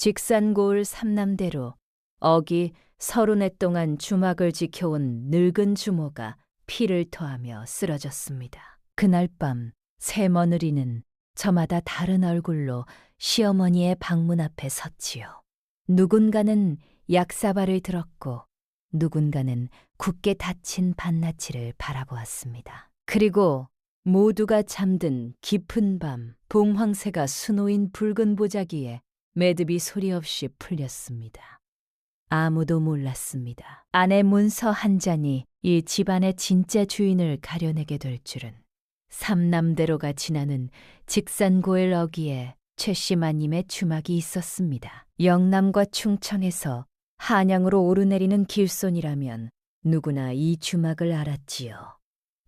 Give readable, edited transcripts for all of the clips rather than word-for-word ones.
직산고을 삼남대로 어기 30해 동안 주막을 지켜온 늙은 주모가 피를 토하며 쓰러졌습니다. 그날 밤 새 며느리는 저마다 다른 얼굴로 시어머니의 방문 앞에 섰지요. 누군가는 약사발을 들었고 누군가는 굳게 닫힌 밭나치를 바라보았습니다. 그리고 모두가 잠든 깊은 밤 봉황새가 수놓인 붉은 보자기에 매듭이 소리 없이 풀렸습니다. 아무도 몰랐습니다. 안의 문서 한 잔이 이 집안의 진짜 주인을 가려내게 될 줄은. 삼남대로가 지나는 직산고을 어기에 최씨마님의 주막이 있었습니다. 영남과 충청에서 한양으로 오르내리는 길손이라면 누구나 이 주막을 알았지요.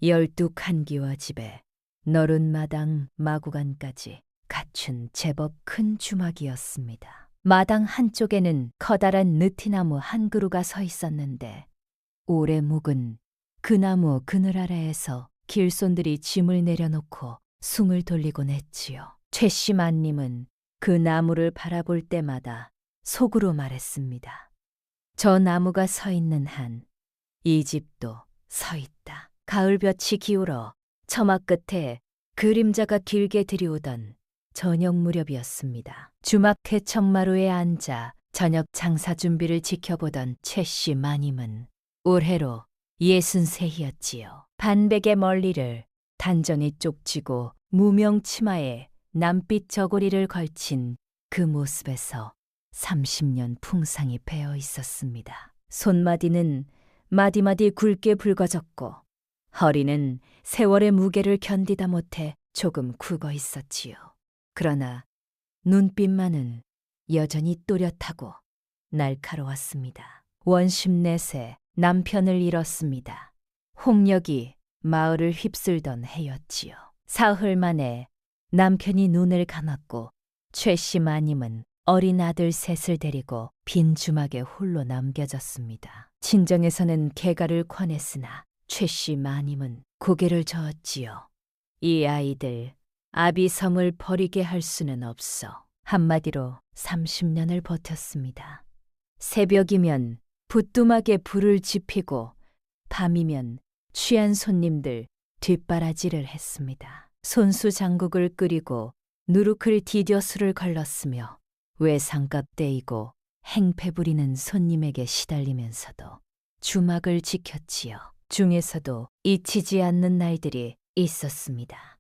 12칸기와 집에 너른 마당 마구간까지 갖춘 제법 큰 주막이었습니다. 마당 한쪽에는 커다란 느티나무 한 그루가 서 있었는데 오래 묵은 그 나무 그늘 아래에서 길손들이 짐을 내려놓고 숭을 돌리곤 했지요. 최씨마님은 그 나무를 바라볼 때마다 속으로 말했습니다. 저 나무가 서 있는 한 이 집도 서 있다. 가을볕이 기울어 처마 끝에 그림자가 길게 들이오던 저녁 무렵이었습니다. 주막 대청마루에 앉아 저녁 장사 준비를 지켜보던 최씨 마님은 올해로 63이었지요. 반백의 멀리를 단정히 쪽지고 무명 치마에 남빛 저고리를 걸친 그 모습에서 30년 풍상이 배어 있었습니다. 손마디는 마디마디 굵게 붉어졌고 허리는 세월의 무게를 견디다 못해 조금 굵어 있었지요. 그러나 눈빛만은 여전히 또렷하고 날카로웠습니다. 원심넷에 남편을 잃었습니다. 홍역이 마을을 휩쓸던 해였지요. 사흘 만에 남편이 눈을 감았고 최씨 마님은 어린 아들 셋을 데리고 빈 주막에 홀로 남겨졌습니다. 친정에서는 개가를 권했으나 최씨 마님은 고개를 저었지요. 이 아이들 아비섬을 버리게 할 수는 없어. 한마디로 30년을 버텼습니다. 새벽이면 부뚜막에 불을 지피고 밤이면 취한 손님들 뒷바라지를 했습니다. 손수 장국을 끓이고 누룩을 디뎌 술을 걸렀으며 외상값 떼이고 행패 부리는 손님에게 시달리면서도 주막을 지켰지요. 중에서도 잊히지 않는 날들이 있었습니다.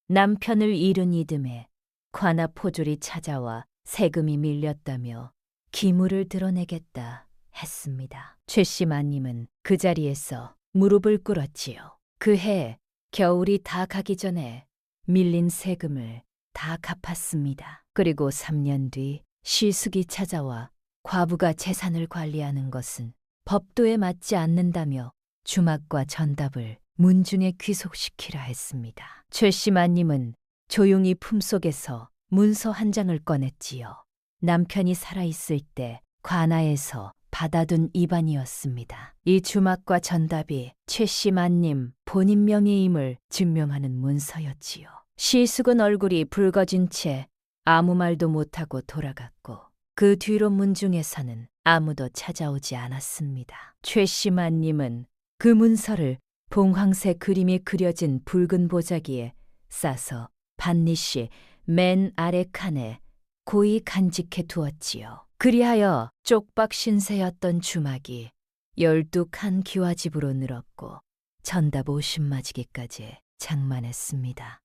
남편을 잃은 이듬해 관아 포졸이 찾아와 세금이 밀렸다며 기물을 드러내겠다 했습니다. 최씨 마님은 그 자리에서 무릎을 꿇었지요. 그해 겨울이 다 가기 전에 밀린 세금을 다 갚았습니다. 그리고 3년 뒤 시숙이 찾아와 과부가 재산을 관리하는 것은 법도에 맞지 않는다며 주막과 전답을 문중에 귀속시키라 했습니다. 최씨 마님은 조용히 품속에서 문서 한 장을 꺼냈지요. 남편이 살아있을 때 관아에서 받아둔 입안이었습니다. 이 주막과 전답이 최씨 마님 본인 명의임을 증명하는 문서였지요. 시숙은 얼굴이 붉어진 채 아무 말도 못하고 돌아갔고 그 뒤로 문중에서는 아무도 찾아오지 않았습니다. 최씨 마님은 그 문서를 봉황새 그림이 그려진 붉은 보자기에 싸서 밭니시 맨 아래 칸에 고이 간직해 두었지요. 그리하여 쪽박 신세였던 주막이 12칸 기와집으로 늘었고 전답 50마지기까지 장만했습니다.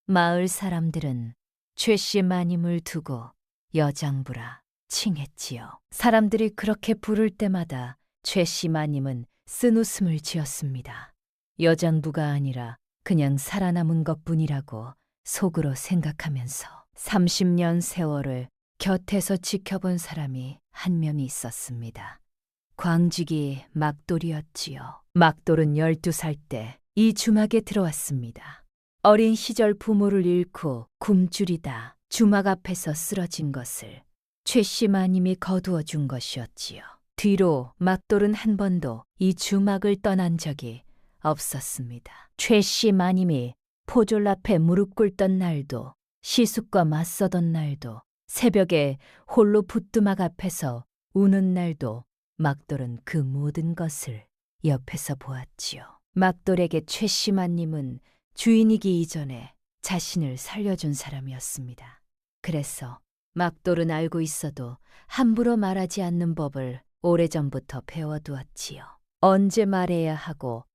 마을 사람들은 최씨 마님을 두고 여장부라 칭했지요. 사람들이 그렇게 부를 때마다 최씨 마님은 쓴웃음을 지었습니다. 여장부가 아니라 그냥 살아남은 것뿐이라고 속으로 생각하면서 30년 세월을 곁에서 지켜본 사람이 한 명이 있었습니다. 광직이 막돌이었지요. 막돌은 12살 때 이 주막에 들어왔습니다. 어린 시절 부모를 잃고 굶주리다 주막 앞에서 쓰러진 것을 최씨 마님이 거두어 준 것이었지요. 뒤로 막돌은 한 번도 이 주막을 떠난 적이 없었습니다. 최씨 마님이 포졸 앞에 무릎 꿇던 날도 시숙과 맞서던 날도 새벽에 홀로 부뚜막 앞에서 우는 날도 막돌은 그 모든 것을 옆에서 보았지요. 막돌에게 최씨마님은 주인이기 이전에 자신을 살려준 사람이었습니다. 그래서 막돌은 알고 있어도 함부로 말하지 않는 법을 오래전부터 배워두었지요. 언제 말해야 하고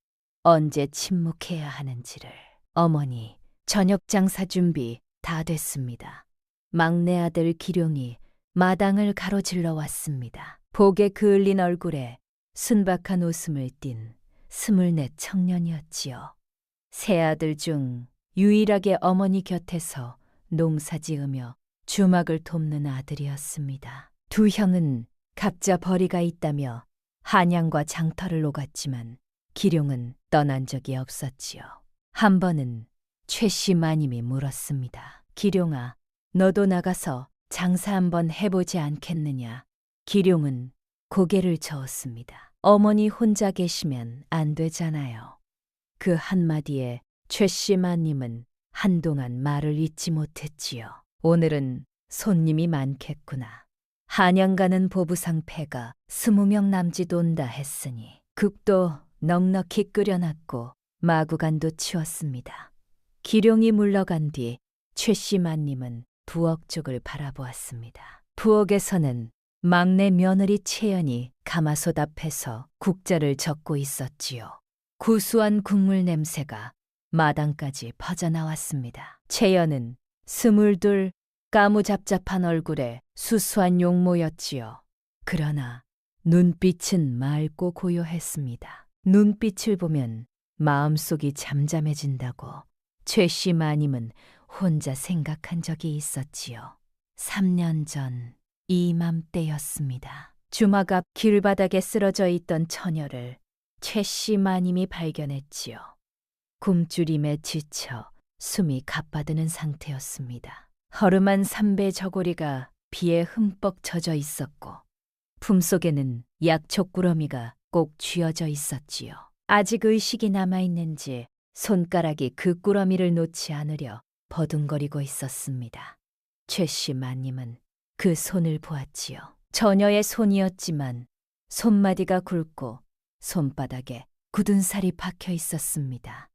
언제 침묵해야 하는지를. 어머니, 저녁 장사 준비 다 됐습니다. 막내 아들 기룡이 마당을 가로질러 왔습니다. 복에 그을린 얼굴에 순박한 웃음을 띤 24 청년이었지요. 세 아들 중 유일하게 어머니 곁에서 농사 지으며 주막을 돕는 아들이었습니다. 두 형은 각자 벌이가 있다며 한양과 장터를 오갔지만 기룡은 떠난 적이 없었지요. 한 번은 최씨 마님이 물었습니다. 기룡아, 너도 나가서 장사 한번 해보지 않겠느냐? 기룡은 고개를 저었습니다. 어머니 혼자 계시면 안 되잖아요. 그 한마디에 최씨 마님은 한동안 말을 잇지 못했지요. 오늘은 손님이 많겠구나. 한양 가는 보부상패가 20명 남짓 온다 했으니 국도 넉넉히 끓여놨고 마구간도 치웠습니다. 기룡이 물러간 뒤 최씨 마님은 부엌 쪽을 바라보았습니다. 부엌에서는 막내 며느리 채연이 가마솥 앞에서 국자를 적고 있었지요. 구수한 국물 냄새가 마당까지 퍼져나왔습니다. 채연은 22 까무잡잡한 얼굴에 수수한 용모였지요. 그러나 눈빛은 맑고 고요했습니다. 눈빛을 보면 마음속이 잠잠해진다고 최씨 마님은 혼자 생각한 적이 있었지요. 3년 전 이맘때였습니다. 주막 앞 길바닥에 쓰러져 있던 처녀를 최씨 마님이 발견했지요. 굶주림에 지쳐 숨이 가빠드는 상태였습니다. 허름한 삼배 저고리가 비에 흠뻑 젖어 있었고 품속에는 약초꾸러미가 꼭 쥐어져 있었지요. 아직 의식이 남아있는지 손가락이 그 꾸러미를 놓지 않으려 버둥거리고 있었습니다. 최씨 마님은 그 손을 보았지요. 처녀의 손이었지만 손마디가 굵고 손바닥에 굳은 살이 박혀 있었습니다.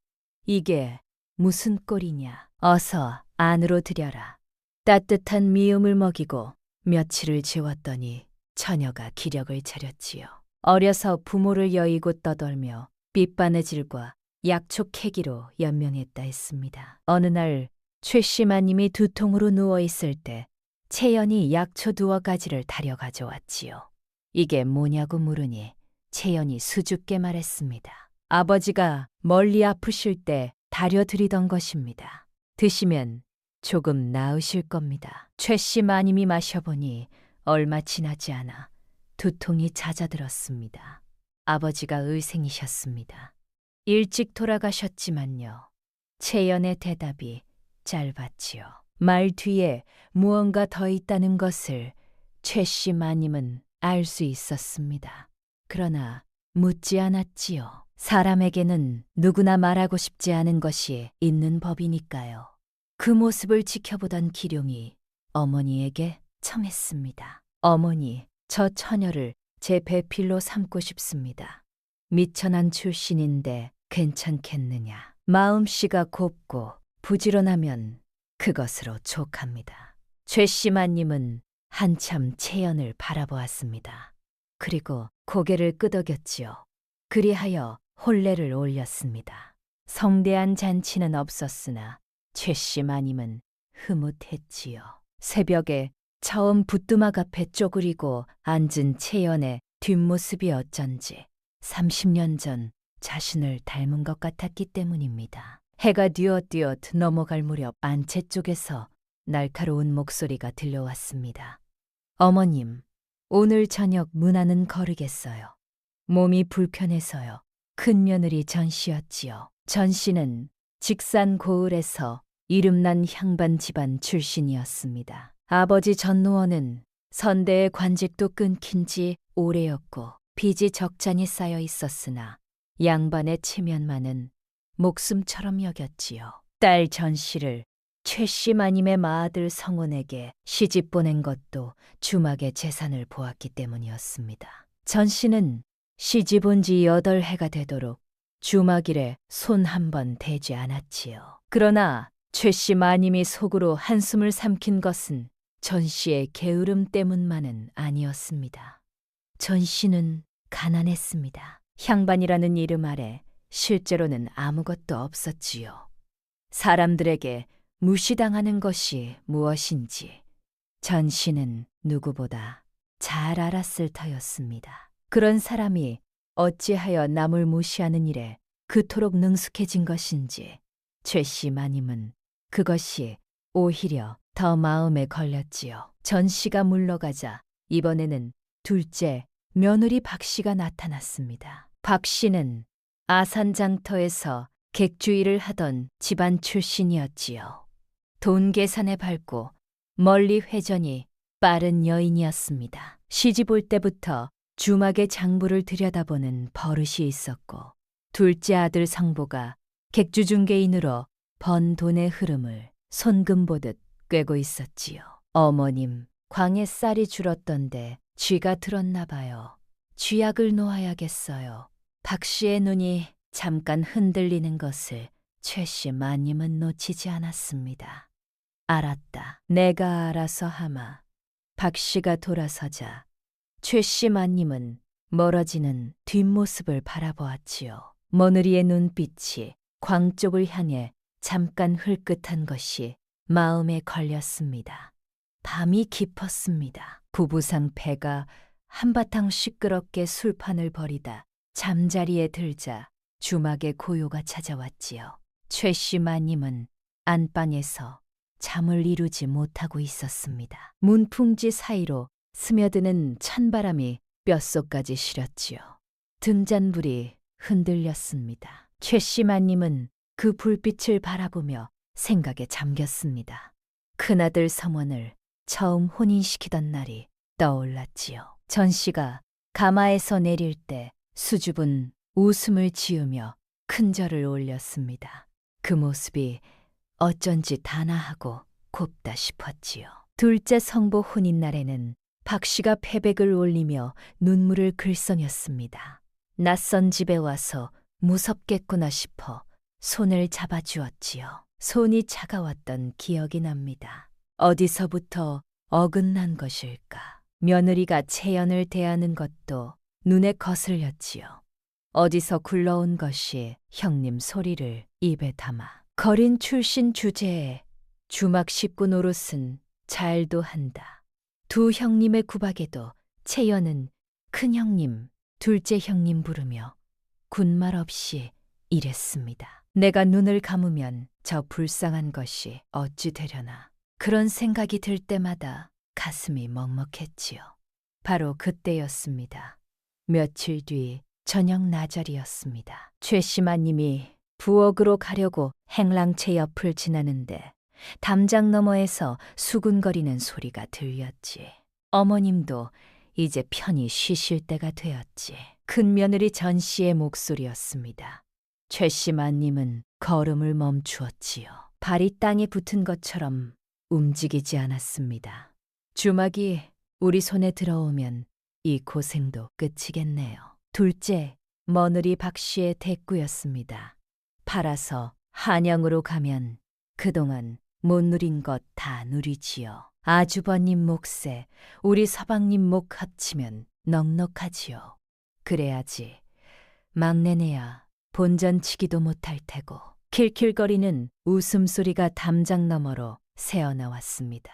이게 무슨 꼴이냐? 어서 안으로 들여라. 따뜻한 미음을 먹이고 며칠을 지웠더니 처녀가 기력을 차렸지요. 어려서 부모를 여의고 떠돌며 빗바느질과 약초 캐기로 연명했다 했습니다. 어느 날 최씨 마님이 두통으로 누워있을 때 채연이 약초 2가지를 다려 가져왔지요. 이게 뭐냐고 물으니 채연이 수줍게 말했습니다. 아버지가 멀리 아프실 때 다려드리던 것입니다. 드시면 조금 나으실 겁니다. 최씨 마님이 마셔보니 얼마 지나지 않아 두통이 잦아들었습니다. 아버지가 의생이셨습니다. 일찍 돌아가셨지만요. 채연의 대답이 짧았지요. 말 뒤에 무언가 더 있다는 것을 최씨 마님은 알 수 있었습니다. 그러나 묻지 않았지요. 사람에게는 누구나 말하고 싶지 않은 것이 있는 법이니까요. 그 모습을 지켜보던 기룡이 어머니에게 청했습니다. 어머니, 저 처녀를 제 배필로 삼고 싶습니다. 미천한 출신인데 괜찮겠느냐. 마음씨가 곱고 부지런하면 그것으로 족합니다. 최씨 마님은 한참 채연을 바라보았습니다. 그리고 고개를 끄덕였지요. 그리하여 혼례를 올렸습니다. 성대한 잔치는 없었으나 최씨 마님은 흐뭇했지요. 새벽에 처음 부뚜막 앞에 쪼그리고 앉은 채연의 뒷모습이 어쩐지 30년 전 자신을 닮은 것 같았기 때문입니다. 해가 뉘엿뉘엿 넘어갈 무렵 안채 쪽에서 날카로운 목소리가 들려왔습니다. 어머님, 오늘 저녁 문안은 거르겠어요. 몸이 불편해서요. 큰며느리 전씨였지요. 전씨는 직산 고을에서 이름난 향반 집안 출신이었습니다. 아버지 전노원은 선대의 관직도 끊긴 지 오래였고 빚이 적잖이 쌓여 있었으나 양반의 체면만은 목숨처럼 여겼지요. 딸 전씨를 최씨 마님의 마아들 성원에게 시집 보낸 것도 주막의 재산을 보았기 때문이었습니다. 전 씨는 시집 온 지 8해가 되도록 주막일에 손 한 번 대지 않았지요. 그러나 최씨 마님이 속으로 한숨을 삼킨 것은 전 씨의 게으름 때문만은 아니었습니다. 전 씨는 가난했습니다. 향반이라는 이름 아래 실제로는 아무것도 없었지요. 사람들에게 무시당하는 것이 무엇인지 전 씨는 누구보다 잘 알았을 터였습니다. 그런 사람이 어찌하여 남을 무시하는 일에 그토록 능숙해진 것인지 최씨 마님은 그것이 오히려 더 마음에 걸렸지요. 전 씨가 물러가자 이번에는 둘째 며느리 박 씨가 나타났습니다. 박 씨는 아산장터에서 객주일을 하던 집안 출신이었지요. 돈 계산에 밝고 멀리 회전이 빠른 여인이었습니다. 시집 올 때부터 주막의 장부를 들여다보는 버릇이 있었고 둘째 아들 성보가 객주중개인으로 번 돈의 흐름을 손금 보듯 꿰고 있었지요. 어머님, 광에 쌀이 줄었던데 쥐가 들었나 봐요. 쥐약을 놓아야겠어요. 박 씨의 눈이 잠깐 흔들리는 것을 최씨 마님은 놓치지 않았습니다. 알았다. 내가 알아서 하마. 박 씨가 돌아서자 최씨 마님은 멀어지는 뒷모습을 바라보았지요. 머느리의 눈빛이 광 쪽을 향해 잠깐 흘끗한 것이 마음에 걸렸습니다. 밤이 깊었습니다. 부부상 배가 한바탕 시끄럽게 술판을 벌이다 잠자리에 들자 주막에 고요가 찾아왔지요. 최씨 마님은 안방에서 잠을 이루지 못하고 있었습니다. 문풍지 사이로 스며드는 찬바람이 뼛속까지 시렸지요. 등잔불이 흔들렸습니다. 최씨 마님은 그 불빛을 바라보며 생각에 잠겼습니다. 큰아들 성원을 처음 혼인시키던 날이 떠올랐지요. 전 씨가 가마에서 내릴 때 수줍은 웃음을 지으며 큰절을 올렸습니다. 그 모습이 어쩐지 단아하고 곱다 싶었지요. 둘째 성보 혼인날에는 박 씨가 패백을 올리며 눈물을 글썽였습니다. 낯선 집에 와서 무섭겠구나 싶어 손을 잡아주었지요. 손이 차가웠던 기억이 납니다. 어디서부터 어긋난 것일까? 며느리가 채연을 대하는 것도 눈에 거슬렸지요. 어디서 굴러온 것이 형님 소리를 입에 담아 거린 출신 주제에 주막 식구 노릇은 잘도 한다. 두 형님의 구박에도 채연은 큰형님, 둘째 형님 부르며 군말 없이 이랬습니다. 내가 눈을 감으면 저 불쌍한 것이 어찌 되려나. 그런 생각이 들 때마다 가슴이 먹먹했지요. 바로 그때였습니다. 며칠 뒤 저녁 나절이었습니다. 최씨 마님이 부엌으로 가려고 행랑채 옆을 지나는데 담장 너머에서 수군거리는 소리가 들렸지. 어머님도 이제 편히 쉬실 때가 되었지. 큰며느리 전 씨의 목소리였습니다. 최씨 마님은 걸음을 멈추었지요. 발이 땅에 붙은 것처럼 움직이지 않았습니다. 주막이 우리 손에 들어오면 이 고생도 끝이겠네요. 둘째, 며느리 박 씨의 대꾸였습니다. 팔아서 한양으로 가면 그동안 못 누린 것 다 누리지요. 아주버님 몫에 우리 서방님 목 합치면 넉넉하지요. 그래야지 막내네야 본전치기도 못할 테고. 킬킬거리는 웃음소리가 담장 너머로 새어나왔습니다.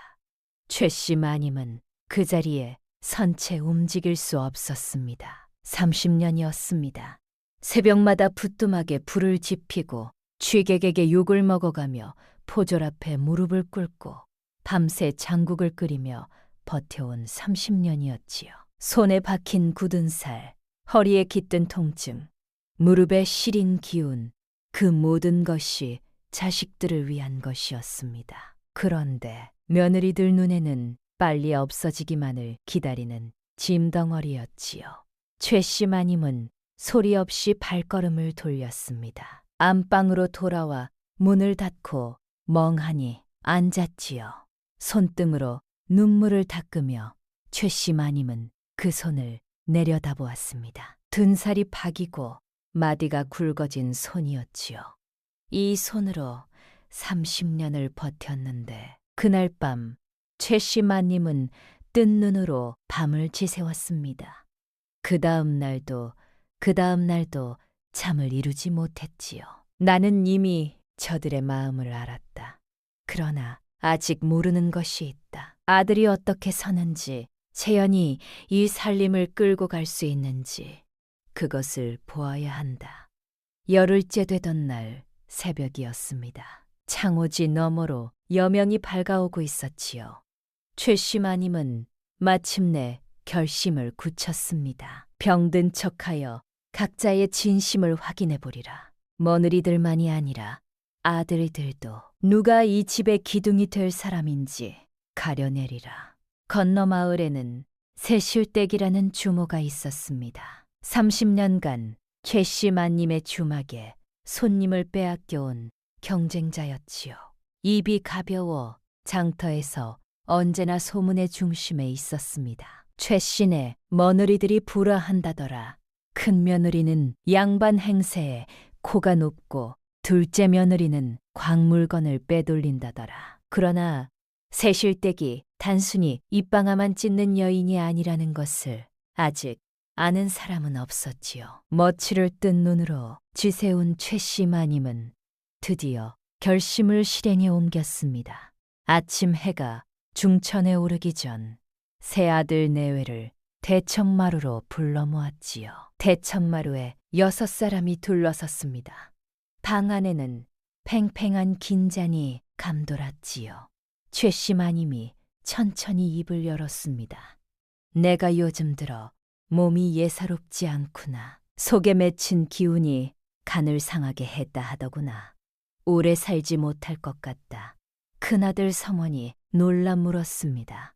최씨 마님은 그 자리에 선체 움직일 수 없었습니다. 30년이었습니다. 새벽마다 부뚜막에 불을 지피고 취객에게 욕을 먹어가며 포졸 앞에 무릎을 꿇고 밤새 장국을 끓이며 버텨온 30년이었지요. 손에 박힌 굳은 살, 허리에 깃든 통증, 무릎에 시린 기운, 그 모든 것이 자식들을 위한 것이었습니다. 그런데 며느리들 눈에는 빨리 없어지기만을 기다리는 짐덩어리였지요. 최씨 마님은 소리 없이 발걸음을 돌렸습니다. 안방으로 돌아와 문을 닫고 멍하니 앉았지요. 손등으로 눈물을 닦으며 최씨 마님은 그 손을 내려다보았습니다. 둔살이 박이고 마디가 굵어진 손이었지요. 이 손으로 30년을 버텼는데 그날 밤 최씨 마님은 뜬 눈으로 밤을 지새웠습니다. 그 다음 날도 잠을 이루지 못했지요. 나는 이미 저들의 마음을 알았다. 그러나 아직 모르는 것이 있다. 아들이 어떻게 사는지, 채연이 이 살림을 끌고 갈 수 있는지 그것을 보아야 한다. 열흘째 되던 날 새벽이었습니다. 창호지 너머로 여명이 밝아오고 있었지요. 최씨 마님은 마침내 결심을 굳혔습니다. 병든 척하여 각자의 진심을 확인해 보리라. 며느리들만이 아니라 아들들도 누가 이 집의 기둥이 될 사람인지 가려내리라. 건너 마을에는 새실댁이라는 주모가 있었습니다. 30년간 최씨 마님의 주막에 손님을 빼앗겨온 경쟁자였지요. 입이 가벼워 장터에서 언제나 소문의 중심에 있었습니다. 최씨네 며느리들이 불화한다더라. 큰 며느리는 양반 행세에 코가 높고 둘째 며느리는 광물건을 빼돌린다더라. 그러나 새실댁이 단순히 입방아만 찢는 여인이 아니라는 것을 아직 아는 사람은 없었지요. 머치를 뜬 눈으로 지새운 최씨 마님은 드디어 결심을 실행에 옮겼습니다. 아침 해가 중천에 오르기 전 새 아들 내외를 대청마루로 불러 모았지요. 대청마루에 6사람이 둘러섰습니다. 방 안에는 팽팽한 긴장이 감돌았지요. 최씨 마님이 천천히 입을 열었습니다. 내가 요즘 들어 몸이 예사롭지 않구나. 속에 맺힌 기운이 간을 상하게 했다 하더구나. 오래 살지 못할 것 같다. 큰아들 성원이 놀라 물었습니다.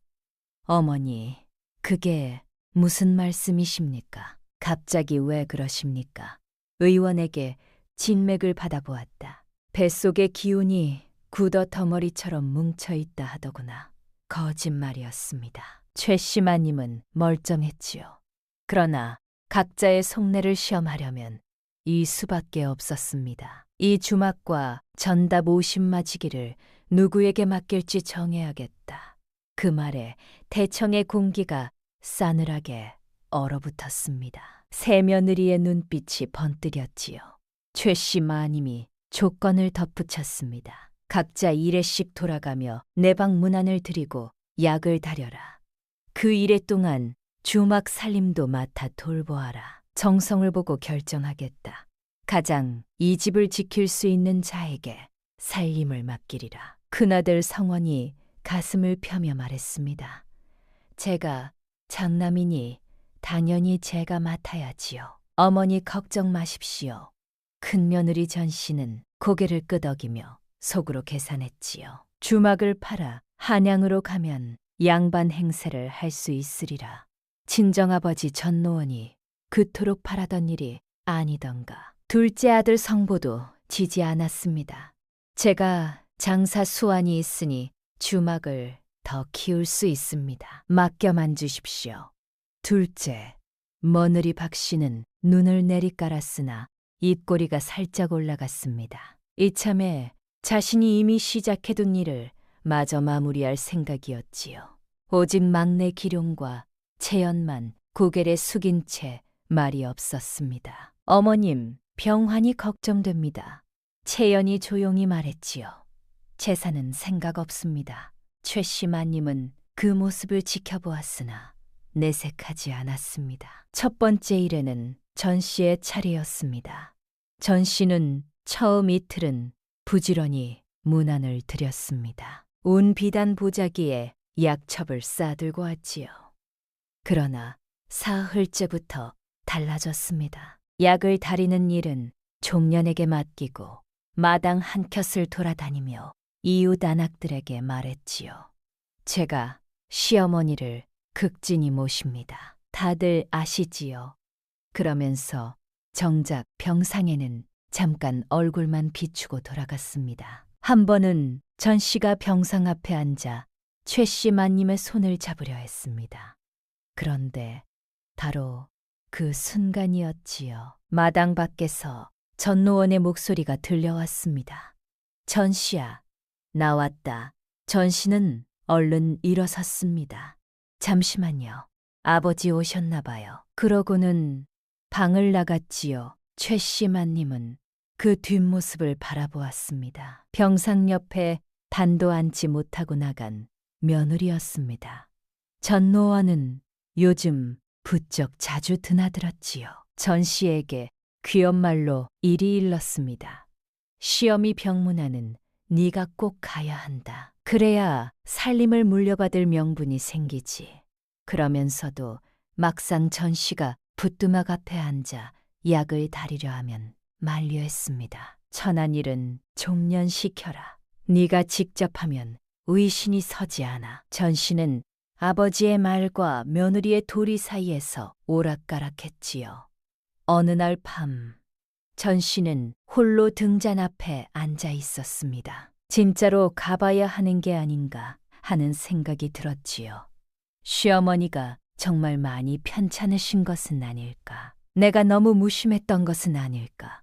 어머니, 그게 무슨 말씀이십니까? 갑자기 왜 그러십니까? 의원에게 진맥을 받아보았다. 뱃속의 기운이 굳어 덩어리처럼 뭉쳐있다 하더구나. 거짓말이었습니다. 최씨 마님은 멀쩡했지요. 그러나 각자의 속내를 시험하려면 이 수밖에 없었습니다. 이 주막과 전답 50마지기를 누구에게 맡길지 정해야겠다. 그 말에 대청의 공기가 싸늘하게 얼어붙었습니다. 새 며느리의 눈빛이 번뜩였지요. 최씨 마님이 조건을 덧붙였습니다. 각자 일회씩 돌아가며 내 방 문안을 드리고 약을 다려라. 그 일회 동안 주막 살림도 맡아 돌보아라. 정성을 보고 결정하겠다. 가장 이 집을 지킬 수 있는 자에게 살림을 맡기리라. 큰아들 성원이 가슴을 펴며 말했습니다. 제가 장남이니 당연히 제가 맡아야지요. 어머니 걱정 마십시오. 큰며느리 전씨는 고개를 끄덕이며 속으로 계산했지요. 주막을 팔아 한양으로 가면 양반 행세를 할 수 있으리라. 친정아버지 전노원이 그토록 바라던 일이 아니던가. 둘째 아들 성보도 지지 않았습니다. 제가 장사 수완이 있으니 주막을 더 키울 수 있습니다. 맡겨만 주십시오. 둘째, 며느리 박씨는 눈을 내리깔았으나 입꼬리가 살짝 올라갔습니다. 이참에 자신이 이미 시작해둔 일을 마저 마무리할 생각이었지요. 오직 막내 기룡과 채연만 고개를 숙인 채 말이 없었습니다. 어머님, 병환이 걱정됩니다. 채연이 조용히 말했지요. 재산은 생각 없습니다. 최씨 마님은 그 모습을 지켜보았으나 내색하지 않았습니다. 첫 번째 일에는 전 씨의 차례였습니다. 전 씨는 처음 이틀은 부지런히 문안을 드렸습니다. 온 비단 보자기에 약첩을 싸들고 왔지요. 그러나 사흘째부터 달라졌습니다. 약을 다리는 일은 종년에게 맡기고 마당 한켠을 돌아다니며 이웃 안악들에게 말했지요. 제가 시어머니를 극진히 모십니다. 다들 아시지요? 그러면서 정작 병상에는 잠깐 얼굴만 비추고 돌아갔습니다. 한 번은 전 씨가 병상 앞에 앉아 최 씨 마님의 손을 잡으려 했습니다. 그런데 바로 그 순간이었지요. 마당 밖에서 전노원의 목소리가 들려왔습니다. 전 씨야, 나왔다. 전 씨는 얼른 일어섰습니다. 잠시만요. 아버지 오셨나 봐요. 그러고는 방을 나갔지요. 최 씨 마님은 그 뒷모습을 바라보았습니다. 병상 옆에 단도 앉지 못하고 나간 며느리였습니다. 전노원은 요즘 부쩍 자주 드나들었지요. 전 씨에게 귀엄말로 일이 일렀습니다. 시어미 병문안은 네가 꼭 가야 한다. 그래야 살림을 물려받을 명분이 생기지. 그러면서도 막상 전 씨가 부뚜막 앞에 앉아 약을 다리려 하면 만류했습니다. 천한 일은 종년시켜라. 네가 직접 하면 의신이 서지 않아. 전 씨는 아버지의 말과 며느리의 도리 사이에서 오락가락했지요. 어느 날 밤, 전 씨는 홀로 등잔 앞에 앉아 있었습니다. 진짜로 가봐야 하는 게 아닌가 하는 생각이 들었지요. 시어머니가 정말 많이 편찮으신 것은 아닐까. 내가 너무 무심했던 것은 아닐까.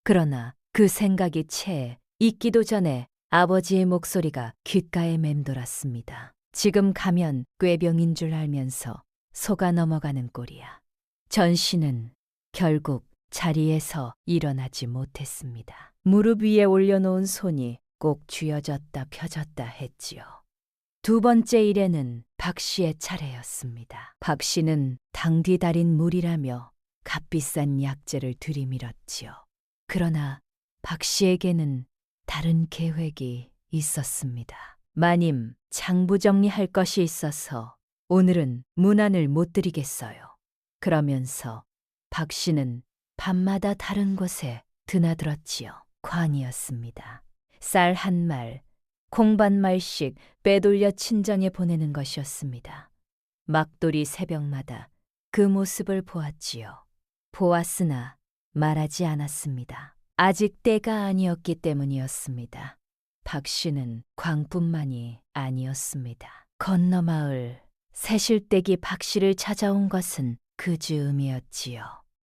그러나 그 생각이 채 있기도 전에 아버지의 목소리가 귓가에 맴돌았습니다. 지금 가면 꾀병인 줄 알면서 속아 넘어가는 꼴이야. 전 씨는 결국 자리에서 일어나지 못했습니다. 무릎 위에 올려놓은 손이 꼭 쥐어졌다 펴졌다 했지요. 두 번째 일에는 박 씨의 차례였습니다. 박 씨는 당뒤 달인 물이라며 값비싼 약재를 들이밀었지요. 그러나 박 씨에게는 다른 계획이 있었습니다. 마님, 장부 정리할 것이 있어서 오늘은 문안을 못 드리겠어요. 그러면서 박 씨는 밤마다 다른 곳에 드나들었지요. 관이었습니다. 쌀 한 말, 콩 반 말씩 빼돌려 친정에 보내는 것이었습니다. 막돌이 새벽마다 그 모습을 보았지요. 보았으나 말하지 않았습니다. 아직 때가 아니었기 때문이었습니다. 박 씨는 광뿐만이 아니었습니다. 건너마을 새실댁이 박 씨를 찾아온 것은 그 즈음이었지요.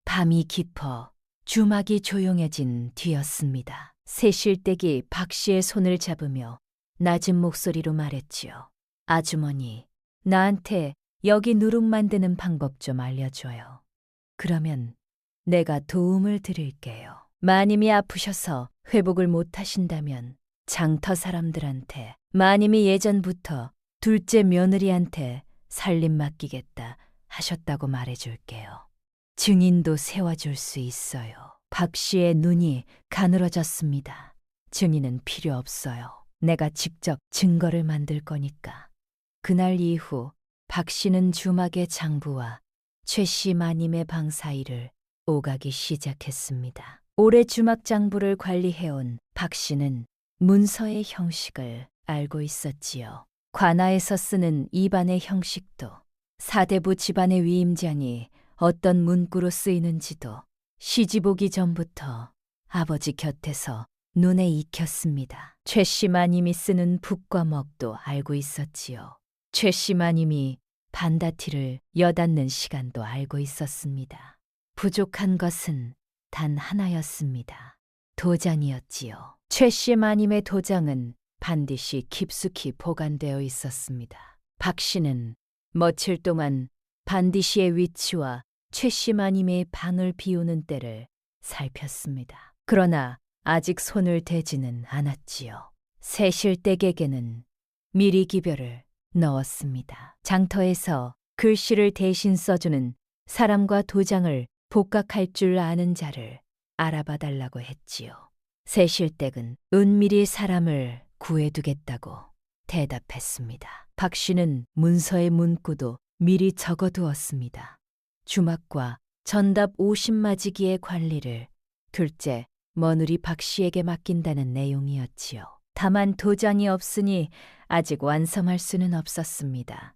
밤이 깊어 주막이 조용해진 뒤였습니다. 새실댁이 박 씨의 손을 잡으며 낮은 목소리로 말했지요. 아주머니, 나한테 여기 누룩 만드는 방법 좀 알려줘요. 그러면 내가 도움을 드릴게요. 마님이 아프셔서 회복을 못 하신다면 장터 사람들한테, 마님이 예전부터 둘째 며느리한테 살림 맡기겠다 하셨다고 말해줄게요. 증인도 세워줄 수 있어요. 박 씨의 눈이 가늘어졌습니다. 증인은 필요 없어요. 내가 직접 증거를 만들 거니까. 그날 이후 박 씨는 주막의 장부와 최 씨 마님의 방 사이를 오가기 시작했습니다. 오래 주막 장부를 관리해온 박 씨는 문서의 형식을 알고 있었지요. 관아에서 쓰는 입안의 형식도, 사대부 집안의 위임장이 어떤 문구로 쓰이는지도 시집 오기 전부터 아버지 곁에서 눈에 익혔습니다. 최 씨 마님이 쓰는 붓과 먹도 알고 있었지요. 최 씨 마님이 반다티를 여닫는 시간도 알고 있었습니다. 부족한 것은 단 하나였습니다. 도장이었지요. 최 씨 마님의 도장은 반드시 깊숙이 보관되어 있었습니다. 박 씨는 며칠 동안 반디시의 위치와 최 씨 마님의 방을 비우는 때를 살폈습니다. 그러나 아직 손을 대지는 않았지요. 새실댁에게는 미리 기별을 넣었습니다. 장터에서 글씨를 대신 써주는 사람과 도장을 복각할 줄 아는 자를 알아봐 달라고 했지요. 새실댁은 은밀히 사람을 구해두겠다고 대답했습니다. 박 씨는 문서의 문구도 미리 적어두었습니다. 주막과 전답 50마지기의 관리를 둘째 며느리 박 씨에게 맡긴다는 내용이었지요. 다만 도장이 없으니 아직 완성할 수는 없었습니다.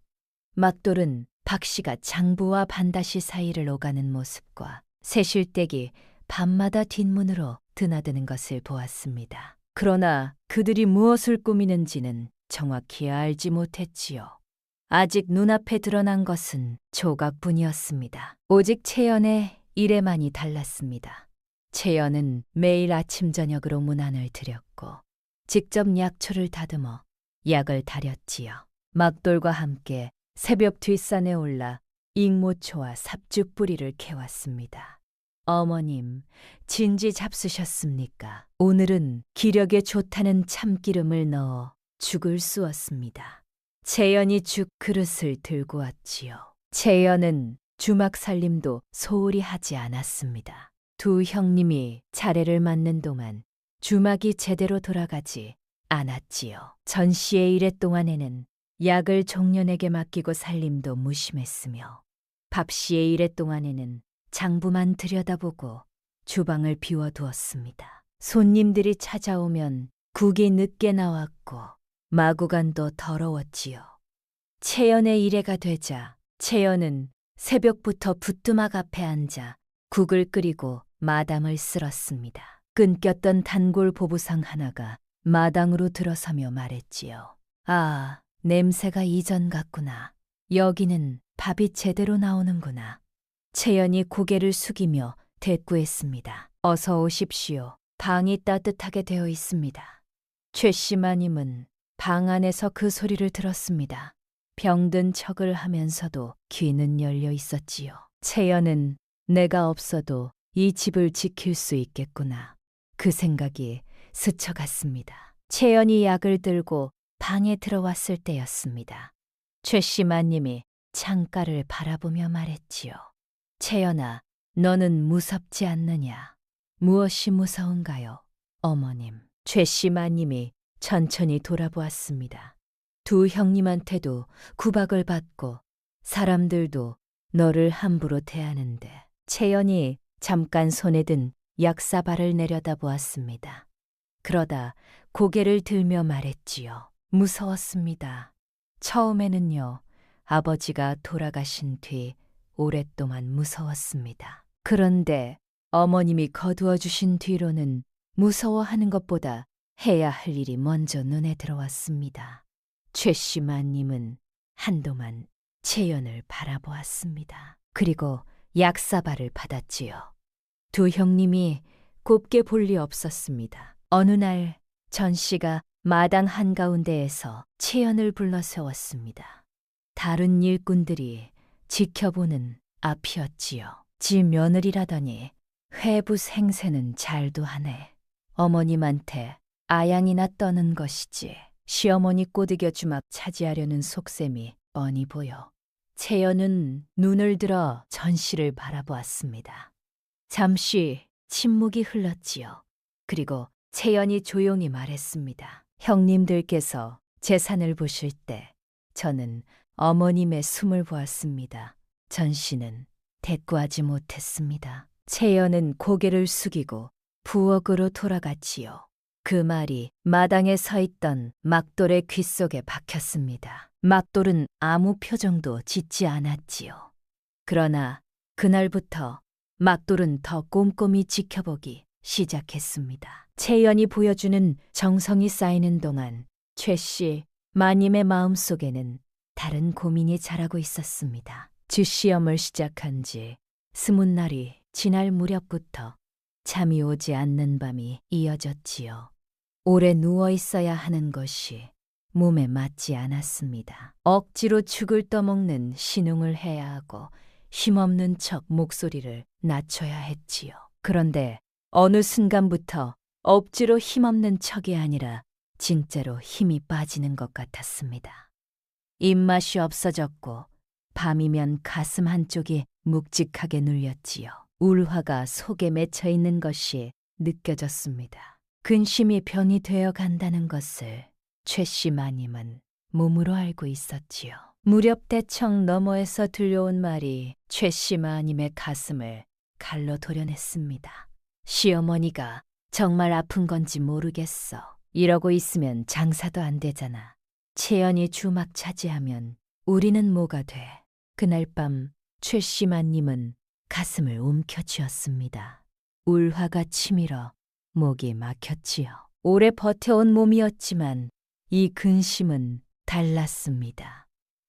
막돌은 박 씨가 장부와 반다시 사이를 오가는 모습과 새실댁이 밤마다 뒷문으로 드나드는 것을 보았습니다. 그러나 그들이 무엇을 꾸미는지는 정확히 알지 못했지요. 아직 눈앞에 드러난 것은 조각뿐이었습니다. 오직 채연의 일에만이 달랐습니다. 채연은 매일 아침 저녁으로 문안을 드렸고 직접 약초를 다듬어 약을 다렸지요. 막돌과 함께 새벽 뒷산에 올라 익모초와 삽죽 뿌리를 캐왔습니다. 어머님, 진지 잡수셨습니까? 오늘은 기력에 좋다는 참기름을 넣어 죽을 쑤었습니다. 채연이 죽 그릇을 들고 왔지요. 채연은 주막 살림도 소홀히 하지 않았습니다. 두 형님이 차례를 맞는 동안 주막이 제대로 돌아가지 않았지요. 전씨의 일해 동안에는 약을 종년에게 맡기고 살림도 무심했으며 밥씨의 일해 동안에는 장부만 들여다보고 주방을 비워두었습니다. 손님들이 찾아오면 국이 늦게 나왔고 마구간도 더러웠지요. 채연의 일해가 되자 채연은 새벽부터 부뚜막 앞에 앉아 국을 끓이고 마당을 쓸었습니다. 끊겼던 단골 보부상 하나가 마당으로 들어서며 말했지요. 아, 냄새가 이전 같구나. 여기는 밥이 제대로 나오는구나. 채연이 고개를 숙이며 대꾸했습니다. 어서 오십시오. 방이 따뜻하게 되어 있습니다. 최씨 마님은 방 안에서 그 소리를 들었습니다. 병든 척을 하면서도 귀는 열려 있었지요. 채연은 내가 없어도 이 집을 지킬 수 있겠구나. 그 생각이 스쳐갔습니다. 채연이 약을 들고 방에 들어왔을 때였습니다. 최씨 마님이 창가를 바라보며 말했지요. 채연아, 너는 무섭지 않느냐? 무엇이 무서운가요? 어머님. 최씨 마님이 천천히 돌아보았습니다. 두 형님한테도 구박을 받고 사람들도 너를 함부로 대하는데 채연이 잠깐 손에 든 약사발을 내려다보았습니다. 그러다 고개를 들며 말했지요. 무서웠습니다. 처음에는요, 아버지가 돌아가신 뒤 오랫동안 무서웠습니다. 그런데 어머님이 거두어 주신 뒤로는 무서워하는 것보다 해야 할 일이 먼저 눈에 들어왔습니다. 최씨 마님은 한동안 채연을 바라보았습니다. 그리고 약사발을 받았지요. 두 형님이 곱게 볼 리 없었습니다. 어느 날 전씨가 마당 한가운데에서 채연을 불러 세웠습니다. 다른 일꾼들이 지켜보는 앞이었지요. 지 며느리라더니 회부 생세는 잘도 하네. 어머님한테 아양이나 떠는 것이지. 시어머니 꼬드겨 주막 차지하려는 속셈이 뻔히 보여. 채연은 눈을 들어 전씨를 바라보았습니다. 잠시 침묵이 흘렀지요. 그리고 채연이 조용히 말했습니다. 형님들께서 재산을 보실 때 저는 어머님의 숨을 보았습니다. 전씨는 대꾸하지 못했습니다. 채연은 고개를 숙이고 부엌으로 돌아갔지요. 그 말이 마당에 서 있던 막돌의 귓속에 박혔습니다. 막돌은 아무 표정도 짓지 않았지요. 그러나 그날부터 막돌은 더 꼼꼼히 지켜보기 시작했습니다. 채연이 보여주는 정성이 쌓이는 동안 최씨 마님의 마음속에는 다른 고민이 자라고 있었습니다. 주시험을 시작한 지 20날이 지날 무렵부터 잠이 오지 않는 밤이 이어졌지요. 오래 누워 있어야 하는 것이 몸에 맞지 않았습니다. 억지로 죽을 떠먹는 신웅을 해야 하고 힘없는 척 목소리를 낮춰야 했지요. 그런데 어느 순간부터 억지로 힘없는 척이 아니라 진짜로 힘이 빠지는 것 같았습니다. 입맛이 없어졌고 밤이면 가슴 한쪽이 묵직하게 눌렸지요. 울화가 속에 맺혀 있는 것이 느껴졌습니다. 근심이 병이 되어 간다는 것을 최씨 마님은 몸으로 알고 있었지요. 무렵대청 너머에서 들려온 말이 최씨 마님의 가슴을 갈로 도려냈습니다. 시어머니가 정말 아픈 건지 모르겠어. 이러고 있으면 장사도 안 되잖아. 채연이 주막 차지하면 우리는 뭐가 돼? 그날 밤 최씨 마님은 가슴을 움켜쥐었습니다. 울화가 치밀어 목이 막혔지요. 오래 버텨온 몸이었지만 이 근심은 달랐습니다.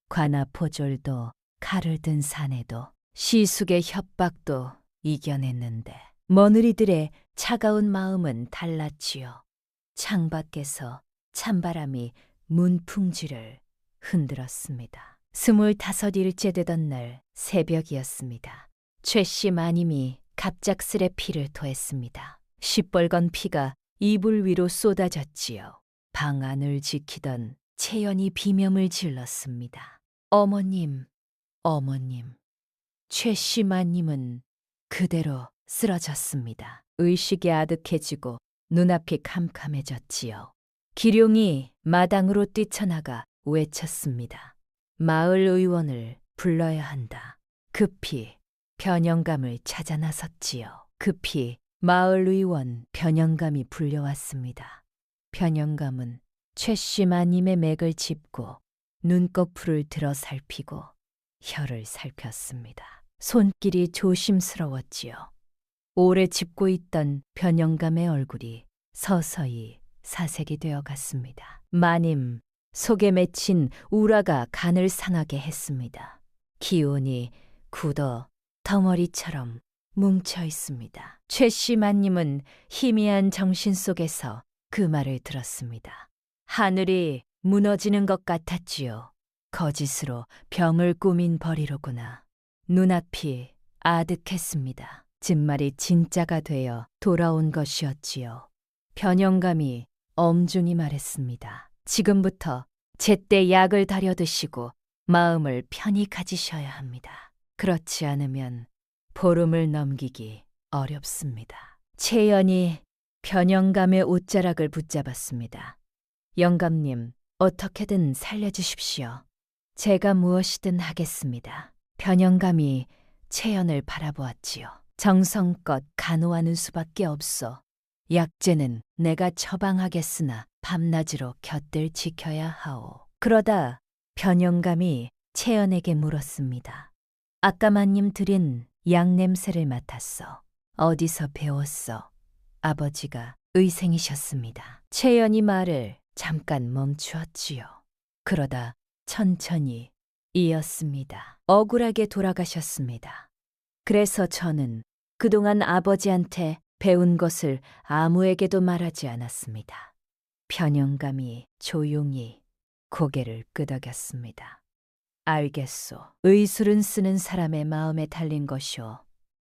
관아포졸도 칼을 든 사내도 시숙의 협박도 이겨냈는데 며느리들의 차가운 마음은 달랐지요. 창밖에서 찬바람이 문풍지를 흔들었습니다. 25일째 되던 날 새벽이었습니다. 최씨 마님이 갑작스레 피를 토했습니다. 시뻘건 피가 이불 위로 쏟아졌지요. 방 안을 지키던 채연이 비명을 질렀습니다. 어머님, 어머님. 최씨 마님은 그대로 쓰러졌습니다. 의식이 아득해지고 눈앞이 캄캄해졌지요. 기룡이 마당으로 뛰쳐나가 외쳤습니다. 마을 의원을 불러야 한다. 급히 변영감을 찾아 나섰지요. 급히 마을 의원 변영감이 불려왔습니다. 변영감은 최씨 마님의 맥을 짚고 눈꺼풀을 들어 살피고 혀를 살폈습니다. 손길이 조심스러웠지요. 오래 짚고 있던 변영감의 얼굴이 서서히 사색이 되어 갔습니다. 마님, 속에 맺힌 우라가 간을 상하게 했습니다. 기운이 굳어 덩어리처럼 뭉쳐 있습니다. 최씨 마님은 희미한 정신 속에서 그 말을 들었습니다. 하늘이 무너지는 것 같았지요. 거짓으로 병을 꾸민 벌이로구나. 눈앞이 아득했습니다. 진말이 진짜가 되어 돌아온 것이었지요. 변영감이 엄중히 말했습니다. 지금부터 제때 약을 다려 드시고 마음을 편히 가지셔야 합니다. 그렇지 않으면 보름을 넘기기 어렵습니다. 채연이 변영감의 옷자락을 붙잡았습니다. 영감님, 어떻게든 살려주십시오. 제가 무엇이든 하겠습니다. 변영감이 채연을 바라보았지요. 정성껏 간호하는 수밖에 없어. 약재는 내가 처방하겠으나 밤낮으로 곁을 지켜야 하오. 그러다 변영감이 채연에게 물었습니다. 아까 마님 드린 약 냄새를 맡았어. 어디서 배웠어? 아버지가 의생이셨습니다. 채연이 말을 잠깐 멈추었지요. 그러다 천천히 이었습니다. 억울하게 돌아가셨습니다. 그래서 저는 그동안 아버지한테 배운 것을 아무에게도 말하지 않았습니다. 변영감이 조용히 고개를 끄덕였습니다. 알겠소. 의술은 쓰는 사람의 마음에 달린 것이오.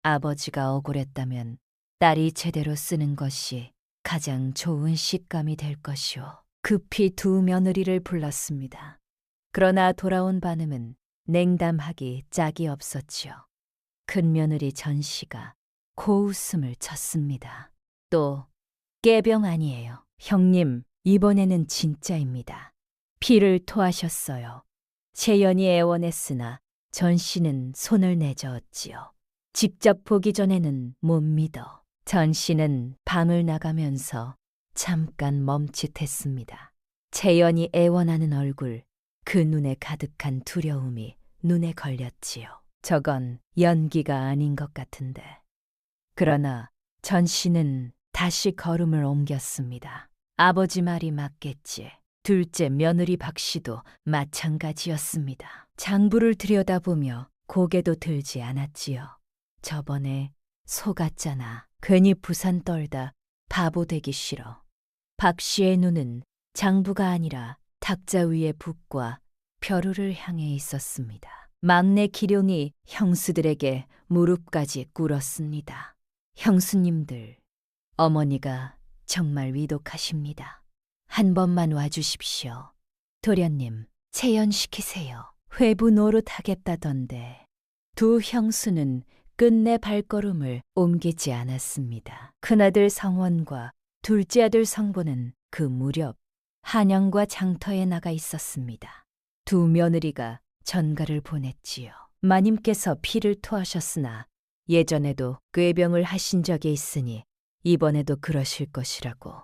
아버지가 억울했다면 딸이 제대로 쓰는 것이 가장 좋은 식감이 될 것이오. 급히 두 며느리를 불렀습니다. 그러나 돌아온 반응은 냉담하기 짝이 없었지요. 큰 며느리 전씨가 고웃음을 쳤습니다. 또 깨병 아니에요. 형님, 이번에는 진짜입니다. 피를 토하셨어요. 채연이 애원했으나 전씨는 손을 내저었지요. 직접 보기 전에는 못 믿어. 전씨는 방을 나가면서 잠깐 멈칫했습니다. 채연이 애원하는 얼굴, 그 눈에 가득한 두려움이 눈에 걸렸지요. 저건 연기가 아닌 것 같은데. 그러나 전씨는 다시 걸음을 옮겼습니다. 아버지 말이 맞겠지. 둘째 며느리 박씨도 마찬가지였습니다. 장부를 들여다보며 고개도 들지 않았지요. 저번에 속았잖아. 괜히 부산 떨다 바보 되기 싫어. 박씨의 눈은 장부가 아니라 탁자 위의 붓과 벼루를 향해 있었습니다. 막내 기룡이 형수들에게 무릎까지 꿇었습니다. 형수님들, 어머니가 정말 위독하십니다. 한 번만 와주십시오. 도련님, 체연시키세요. 회부 노릇하겠다던데. 두 형수는 끝내 발걸음을 옮기지 않았습니다. 큰아들 성원과 둘째 아들 성보는 그 무렵 한양과 장터에 나가 있었습니다. 두 며느리가 전가를 보냈지요. 마님께서 피를 토하셨으나 예전에도 꾀병을 하신 적이 있으니 이번에도 그러실 것이라고.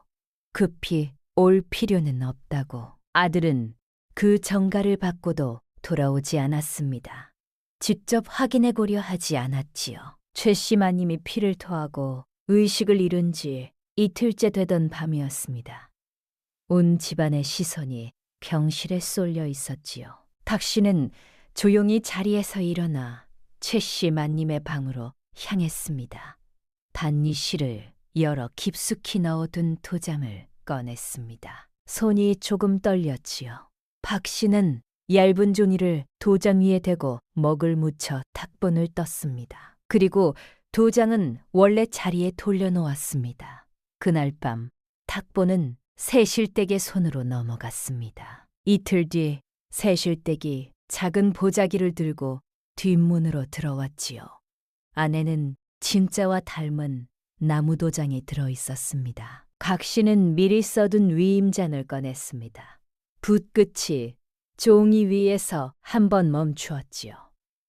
급히 올 필요는 없다고. 아들은 그 전가를 받고도 돌아오지 않았습니다. 직접 확인해 보려 하지 않았지요. 최씨 마님이 피를 토하고 의식을 잃은 지 이틀째 되던 밤이었습니다. 온 집안의 시선이 병실에 쏠려 있었지요. 박 씨는 조용히 자리에서 일어나 최 씨 마님의 방으로 향했습니다. 반니실을 열어 깊숙이 넣어둔 도장을 꺼냈습니다. 손이 조금 떨렸지요. 박 씨는 얇은 종이를 도장 위에 대고 먹을 묻혀 탁본을 떴습니다. 그리고 도장은 원래 자리에 돌려놓았습니다. 그날 밤 탁본은 새실댁의 손으로 넘어갔습니다. 이틀 뒤 새실댁이 작은 보자기를 들고 뒷문으로 들어왔지요. 안에는 진짜와 닮은 나무 도장이 들어 있었습니다. 각 씨는 미리 써둔 위임잔을 꺼냈습니다. 붓끝이 종이 위에서 한번 멈추었지요.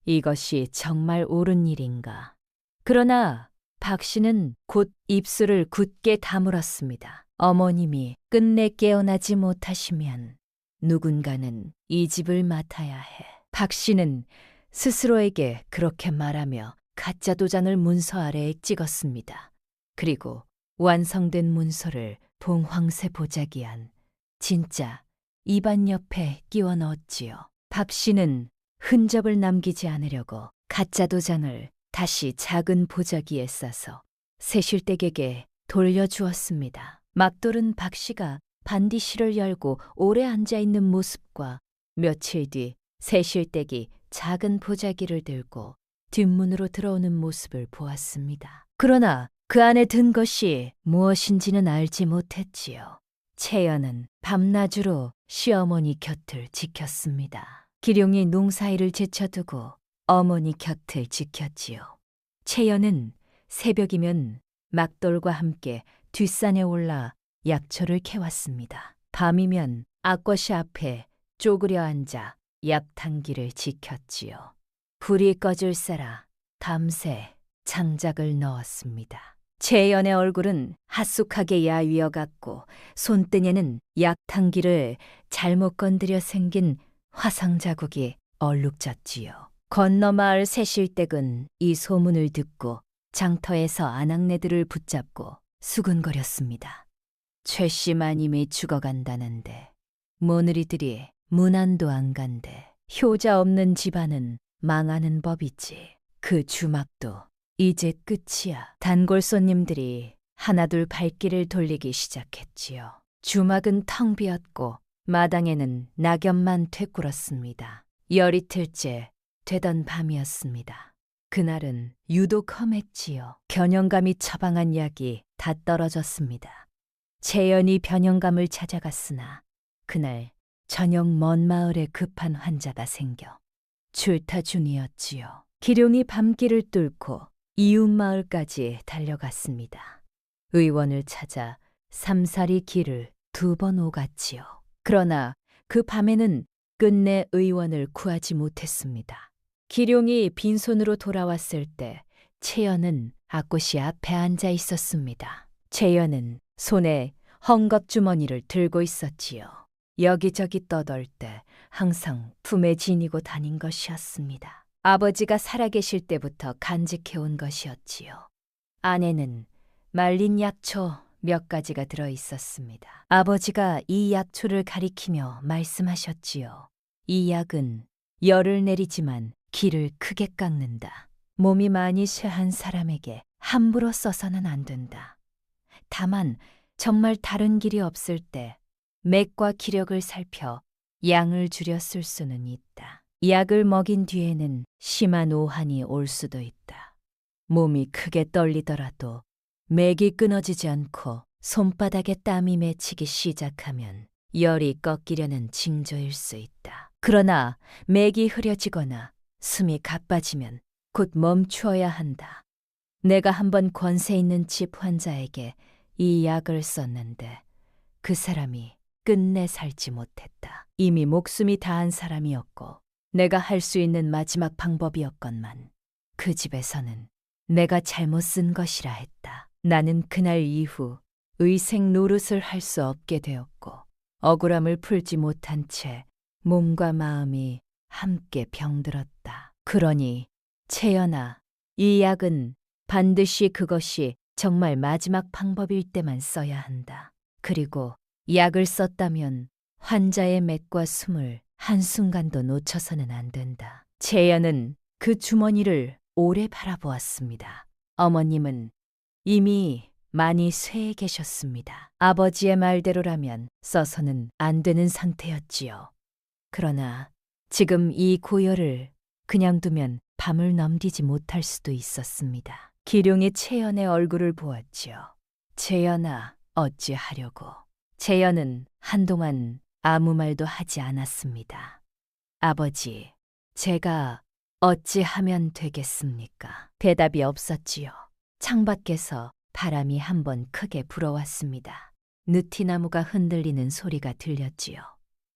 이것이 정말 옳은 일인가? 그러나 박 씨는 곧 입술을 굳게 다물었습니다. 어머님이 끝내 깨어나지 못하시면 누군가는 이 집을 맡아야 해. 박 씨는 스스로에게 그렇게 말하며 가짜 도장을 문서 아래에 찍었습니다. 그리고 완성된 문서를 봉황새 보자기 안 진짜 입안 옆에 끼워 넣었지요. 박 씨는 흔적을 남기지 않으려고 가짜 도장을 다시 작은 보자기에 싸서 새실댁에게 돌려주었습니다. 막돌은 박 씨가 반디실을 열고 오래 앉아있는 모습과 며칠 뒤 새실댁이 작은 보자기를 들고 뒷문으로 들어오는 모습을 보았습니다. 그러나 그 안에 든 것이 무엇인지는 알지 못했지요. 채연은 밤낮으로 시어머니 곁을 지켰습니다. 기룡이 농사일을 제쳐두고 어머니 곁을 지켰지요. 채연은 새벽이면 막돌과 함께 뒷산에 올라 약초를 캐왔습니다. 밤이면 악과시 앞에 쪼그려 앉아 약탕기를 지켰지요. 불이 꺼질 새라 밤새 장작을 넣었습니다. 채연의 얼굴은 핫숙하게 야위어갔고 손등에는 약탕기를 잘못 건드려 생긴 화상 자국이 얼룩졌지요. 건너 마을 새실댁은 이 소문을 듣고 장터에서 아낙네들을 붙잡고 수근거렸습니다. 최 씨 마님이 죽어간다는데 며느리들이 문안도 안 간대. 효자 없는 집안은 망하는 법이지. 그 주막도 이제 끝이야. 단골 손님들이 하나둘 발길을 돌리기 시작했지요. 주막은 텅 비었고 마당에는 낙엽만 되꿀었습니다. 열이틀째 되던 밤이었습니다. 그날은 유독 험했지요. 변형감이 처방한 약이 다 떨어졌습니다. 채연이 변형감을 찾아갔으나 그날 저녁 먼 마을에 급한 환자가 생겨 출타 중이었지요. 기룡이 밤길을 뚫고 이웃 마을까지 달려갔습니다. 의원을 찾아 삼사리 길을 2번 오갔지요. 그러나 그 밤에는 끝내 의원을 구하지 못했습니다. 기룡이 빈손으로 돌아왔을 때 채연은 악고시 앞에 앉아 있었습니다. 채연은 손에 헝겊주머니를 들고 있었지요. 여기저기 떠돌 때 항상 품에 지니고 다닌 것이었습니다. 아버지가 살아계실 때부터 간직해온 것이었지요. 안에는 말린 약초 몇 가지가 들어 있었습니다. 아버지가 이 약초를 가리키며 말씀하셨지요. 이 약은 열을 내리지만 기를 크게 깎는다. 몸이 많이 쇠한 사람에게 함부로 써서는 안 된다. 다만 정말 다른 길이 없을 때 맥과 기력을 살펴 양을 줄여 쓸 수는 있다. 약을 먹인 뒤에는 심한 오한이 올 수도 있다. 몸이 크게 떨리더라도 맥이 끊어지지 않고 손바닥에 땀이 맺히기 시작하면 열이 꺾이려는 징조일 수 있다. 그러나 맥이 흐려지거나 숨이 가빠지면 곧 멈추어야 한다. 내가 한번 권세 있는 집 환자에게 이 약을 썼는데 그 사람이 끝내 살지 못했다. 이미 목숨이 다한 사람이었고 내가 할 수 있는 마지막 방법이었건만 그 집에서는 내가 잘못 쓴 것이라 했다. 나는 그날 이후 의생 노릇을 할 수 없게 되었고 억울함을 풀지 못한 채 몸과 마음이 함께 병들었다. 그러니 채연아, 이 약은 반드시 그것이 정말 마지막 방법일 때만 써야 한다. 그리고 약을 썼다면 환자의 맥과 숨을 한순간도 놓쳐서는 안 된다. 채연은 그 주머니를 오래 바라보았습니다. 어머님은 이미 많이 쇠해 계셨습니다. 아버지의 말대로라면 써서는 안 되는 상태였지요. 그러나 지금 이 고열을 그냥 두면 밤을 넘기지 못할 수도 있었습니다. 기룡이 채연의 얼굴을 보았지요. 채연아, 어찌하려고. 채연은 한동안 아무 말도 하지 않았습니다. 아버지, 제가 어찌하면 되겠습니까? 대답이 없었지요. 창밖에서 바람이 한번 크게 불어왔습니다. 느티나무가 흔들리는 소리가 들렸지요.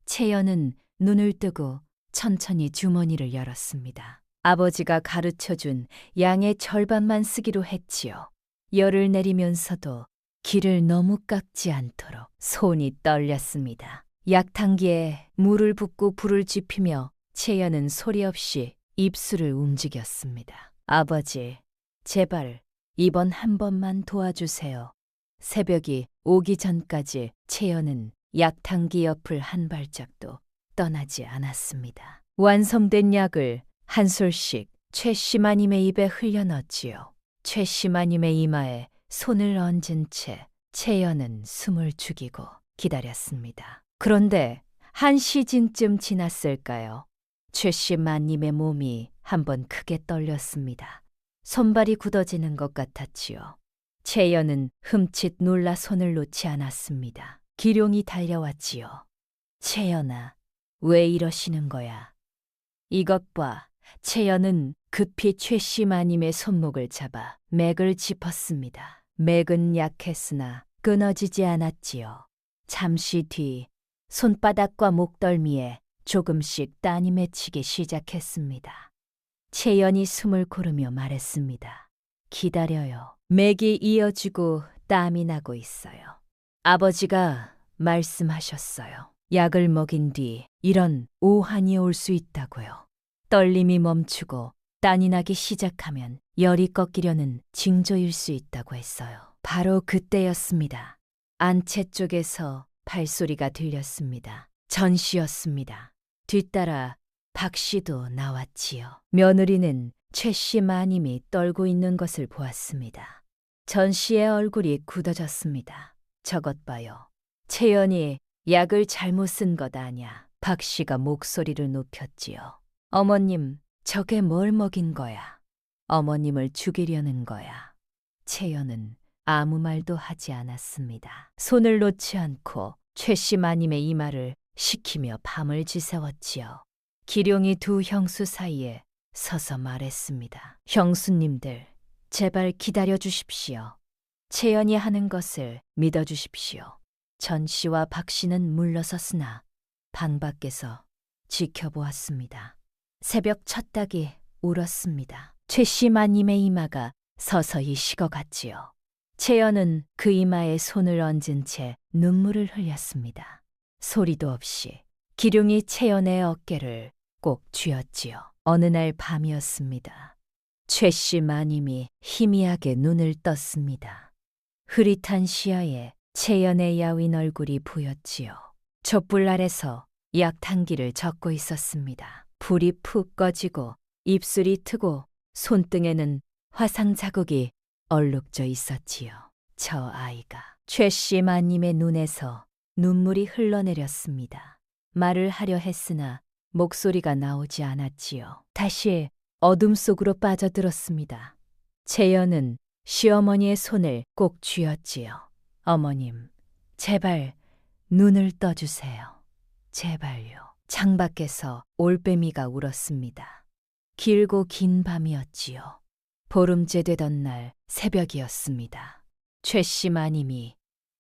채연은 눈을 뜨고 천천히 주머니를 열었습니다. 아버지가 가르쳐준 양의 절반만 쓰기로 했지요. 열을 내리면서도 기를 너무 깎지 않도록 손이 떨렸습니다. 약탕기에 물을 붓고 불을 지피며 채연은 소리 없이 입술을 움직였습니다. 아버지, 제발 이번 한 번만 도와주세요. 새벽이 오기 전까지 채연은 약탕기 옆을 한 발짝도 떠나지 않았습니다. 완성된 약을 한 솔씩 최씨마님의 입에 흘려넣지요. 최씨마님의 이마에 손을 얹은 채 채연은 숨을 죽이고 기다렸습니다. 그런데 한 시즌쯤 지났을까요? 최씨마님의 몸이 한번 크게 떨렸습니다. 손발이 굳어지는 것 같았지요. 채연은 흠칫 놀라 손을 놓지 않았습니다. 기룡이 달려왔지요. 채연아, 왜 이러시는 거야? 이것 봐. 채연은 급히 최씨마님의 손목을 잡아 맥을 짚었습니다. 맥은 약했으나 끊어지지 않았지요. 잠시 뒤 손바닥과 목덜미에 조금씩 땀이 맺히기 시작했습니다. 채연이 숨을 고르며 말했습니다. 기다려요. 맥이 이어지고 땀이 나고 있어요. 아버지가 말씀하셨어요. 약을 먹인 뒤 이런 오한이 올 수 있다고요. 떨림이 멈추고 땀이 나기 시작하면 열이 꺾이려는 징조일 수 있다고 했어요. 바로 그때였습니다. 안채 쪽에서 발소리가 들렸습니다. 전씨였습니다. 뒤따라 박씨도 나왔지요. 며느리는 최씨 마님이 떨고 있는 것을 보았습니다. 전씨의 얼굴이 굳어졌습니다. 저것 봐요. 채연이 약을 잘못 쓴 것 아냐. 박씨가 목소리를 높였지요. 어머님, 저게 뭘 먹인 거야? 어머님을 죽이려는 거야. 채연은 아무 말도 하지 않았습니다. 손을 놓지 않고 최씨 마님의 이마를 식히며 밤을 지새웠지요. 기룡이 두 형수 사이에 서서 말했습니다. 형수님들, 제발 기다려 주십시오. 채연이 하는 것을 믿어 주십시오. 전 씨와 박 씨는 물러섰으나 방 밖에서 지켜보았습니다. 새벽 첫 닭이 울었습니다. 최씨 마님의 이마가 서서히 식어갔지요. 채연은 그 이마에 손을 얹은 채 눈물을 흘렸습니다. 소리도 없이 기룡이 채연의 어깨를 꼭 쥐었지요. 어느 날 밤이었습니다. 최씨 마님이 희미하게 눈을 떴습니다. 흐릿한 시야에 채연의 야윈 얼굴이 보였지요. 촛불 아래서 약탕기를 적고 있었습니다. 불이 푹 꺼지고 입술이 트고 손등에는 화상 자국이 얼룩져 있었지요. 저 아이가 최씨 마님의 눈에서 눈물이 흘러내렸습니다. 말을 하려 했으나 목소리가 나오지 않았지요. 다시 어둠 속으로 빠져들었습니다. 채연은 시어머니의 손을 꼭 쥐었지요. 어머님, 제발 눈을 떠주세요. 제발요. 창밖에서 올빼미가 울었습니다. 길고 긴 밤이었지요. 보름째 되던 날 새벽이었습니다. 최씨 마님이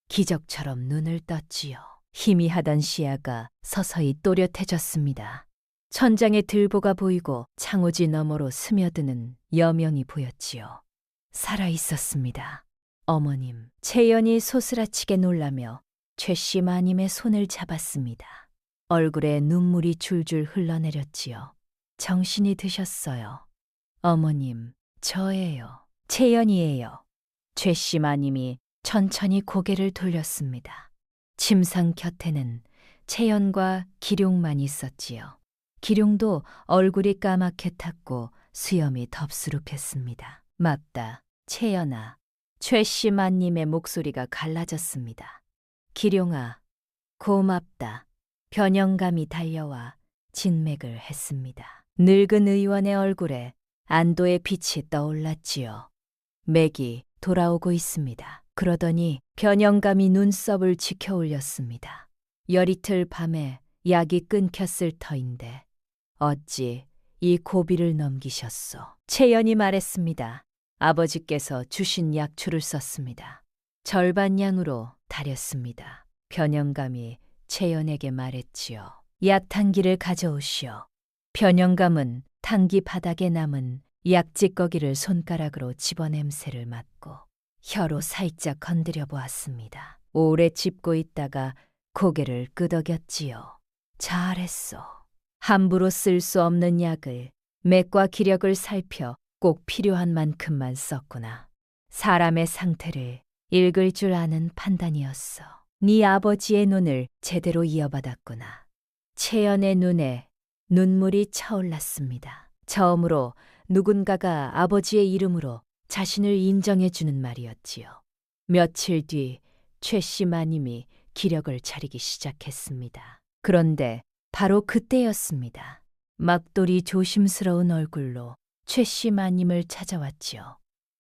기적처럼 눈을 떴지요. 희미하던 시야가 서서히 또렷해졌습니다. 천장에 들보가 보이고 창호지 너머로 스며드는 여명이 보였지요. 살아 있었습니다. 어머님, 채연이 소스라치게 놀라며 최씨 마님의 손을 잡았습니다. 얼굴에 눈물이 줄줄 흘러내렸지요. 정신이 드셨어요. 어머님, 저예요. 채연이에요. 최씨 마님이 천천히 고개를 돌렸습니다. 침상 곁에는 채연과 기룡만 있었지요. 기룡도 얼굴이 까맣게 탔고 수염이 덥수룩했습니다. 맞다, 채연아. 최씨 마님의 목소리가 갈라졌습니다. 기룡아, 고맙다. 변영감이 달려와 진맥을 했습니다. 늙은 의원의 얼굴에 안도의 빛이 떠올랐지요. 맥이 돌아오고 있습니다. 그러더니 변영감이 눈썹을 치켜 올렸습니다. 열이틀 밤에 약이 끊겼을 터인데 어찌 이 고비를 넘기셨소? 채연이 말했습니다. 아버지께서 주신 약초를 썼습니다. 절반량으로 다렸습니다. 변영감이 채연에게 말했지요. 약탕기를 가져오시오. 변영감은 탕기 바닥에 남은 약찌꺼기를 손가락으로 집어냄새를 맡고 혀로 살짝 건드려 보았습니다. 오래 짚고 있다가 고개를 끄덕였지요. 잘했소. 함부로 쓸 수 없는 약을 맥과 기력을 살펴 꼭 필요한 만큼만 썼구나. 사람의 상태를 읽을 줄 아는 판단이었어. 네 아버지의 눈을 제대로 이어받았구나. 채연의 눈에 눈물이 차올랐습니다. 처음으로 누군가가 아버지의 이름으로 자신을 인정해주는 말이었지요. 며칠 뒤 최씨 마님이 기력을 차리기 시작했습니다. 그런데 바로 그때였습니다. 막돌이 조심스러운 얼굴로 최씨 마님을 찾아왔지요.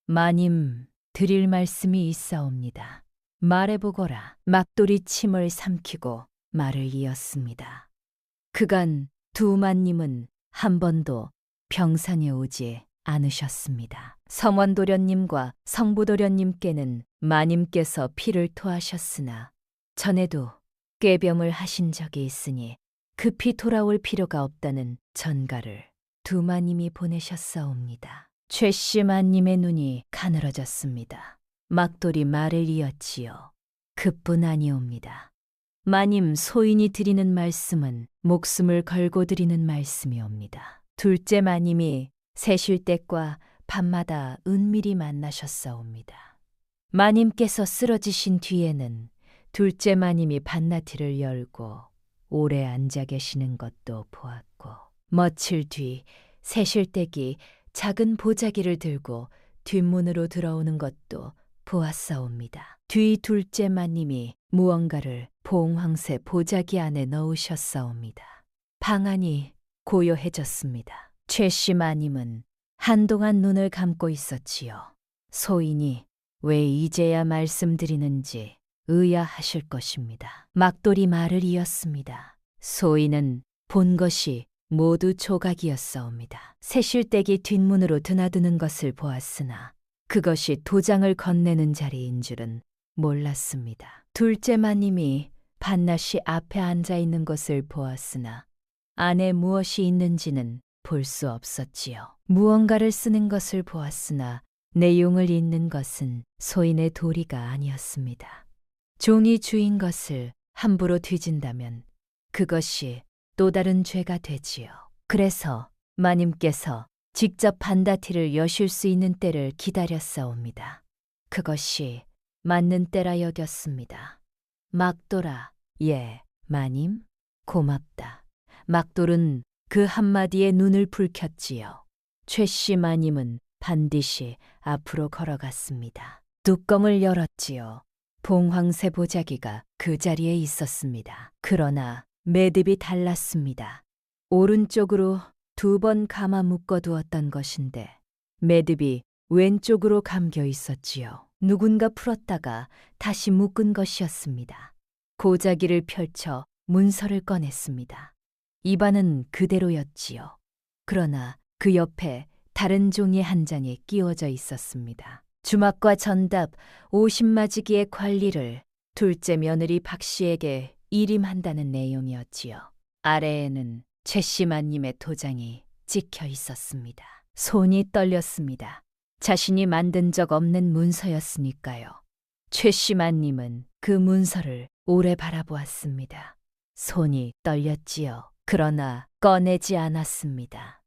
마님, 드릴 말씀이 있사옵니다. 말해보거라. 막돌이 침을 삼키고 말을 이었습니다. 그간 두 마님은 한 번도 병상에 오지 않으셨습니다. 성원도련님과 성부도련님께는 마님께서 피를 토하셨으나 전에도 꾀병을 하신 적이 있으니 급히 돌아올 필요가 없다는 전가를 두 마님이 보내셨사옵니다. 최씨 마님의 눈이 가늘어졌습니다. 막돌이 말을 이었지요. 그뿐 아니옵니다. 마님 소인이 드리는 말씀은 목숨을 걸고 드리는 말씀이옵니다. 둘째 마님이 세실댁과 밤마다 은밀히 만나셨사옵니다. 마님께서 쓰러지신 뒤에는 둘째 마님이 반나티를 열고 오래 앉아 계시는 것도 보았고 며칠 뒤 세실댁이 작은 보자기를 들고 뒷문으로 들어오는 것도 보았사옵니다. 뒤 둘째 마님이 무언가를 봉황새 보자기 안에 넣으셨사옵니다. 방안이 고요해졌습니다. 최씨 마님은 한동안 눈을 감고 있었지요. 소인이 왜 이제야 말씀드리는지 의아하실 것입니다. 막돌이 말을 이었습니다. 소인은 본 것이 모두 조각이었사옵니다. 세실댁이 뒷문으로 드나드는 것을 보았으나 그것이 도장을 건네는 자리인 줄은 몰랐습니다. 둘째 마님이 반나시 앞에 앉아 있는 것을 보았으나 안에 무엇이 있는지는 볼 수 없었지요. 무언가를 쓰는 것을 보았으나 내용을 읽는 것은 소인의 도리가 아니었습니다. 종이 주인 것을 함부로 뒤진다면 그것이 또 다른 죄가 되지요. 그래서 마님께서 직접 반다티를 여실 수 있는 때를 기다렸사옵니다. 그것이 맞는 때라 여겼습니다. 막돌아, 예, 마님, 고맙다. 막돌은 그 한마디에 눈을 붉혔지요. 최씨 마님은 반드시 앞으로 걸어갔습니다. 뚜껑을 열었지요. 봉황새 보자기가 그 자리에 있었습니다. 그러나 매듭이 달랐습니다. 오른쪽으로 2번 감아 묶어두었던 것인데 매듭이 왼쪽으로 감겨 있었지요. 누군가 풀었다가 다시 묶은 것이었습니다. 고자기를 펼쳐 문서를 꺼냈습니다. 입안은 그대로였지요. 그러나 그 옆에 다른 종이 한 장이 끼워져 있었습니다. 주막과 전답 50마지기의 관리를 둘째 며느리 박 씨에게 일임한다는 내용이었지요. 아래에는 최씨 마님의 도장이 찍혀 있었습니다. 손이 떨렸습니다. 자신이 만든 적 없는 문서였으니까요. 최씨 마님은 그 문서를 오래 바라보았습니다. 손이 떨렸지요. 그러나 꺼내지 않았습니다.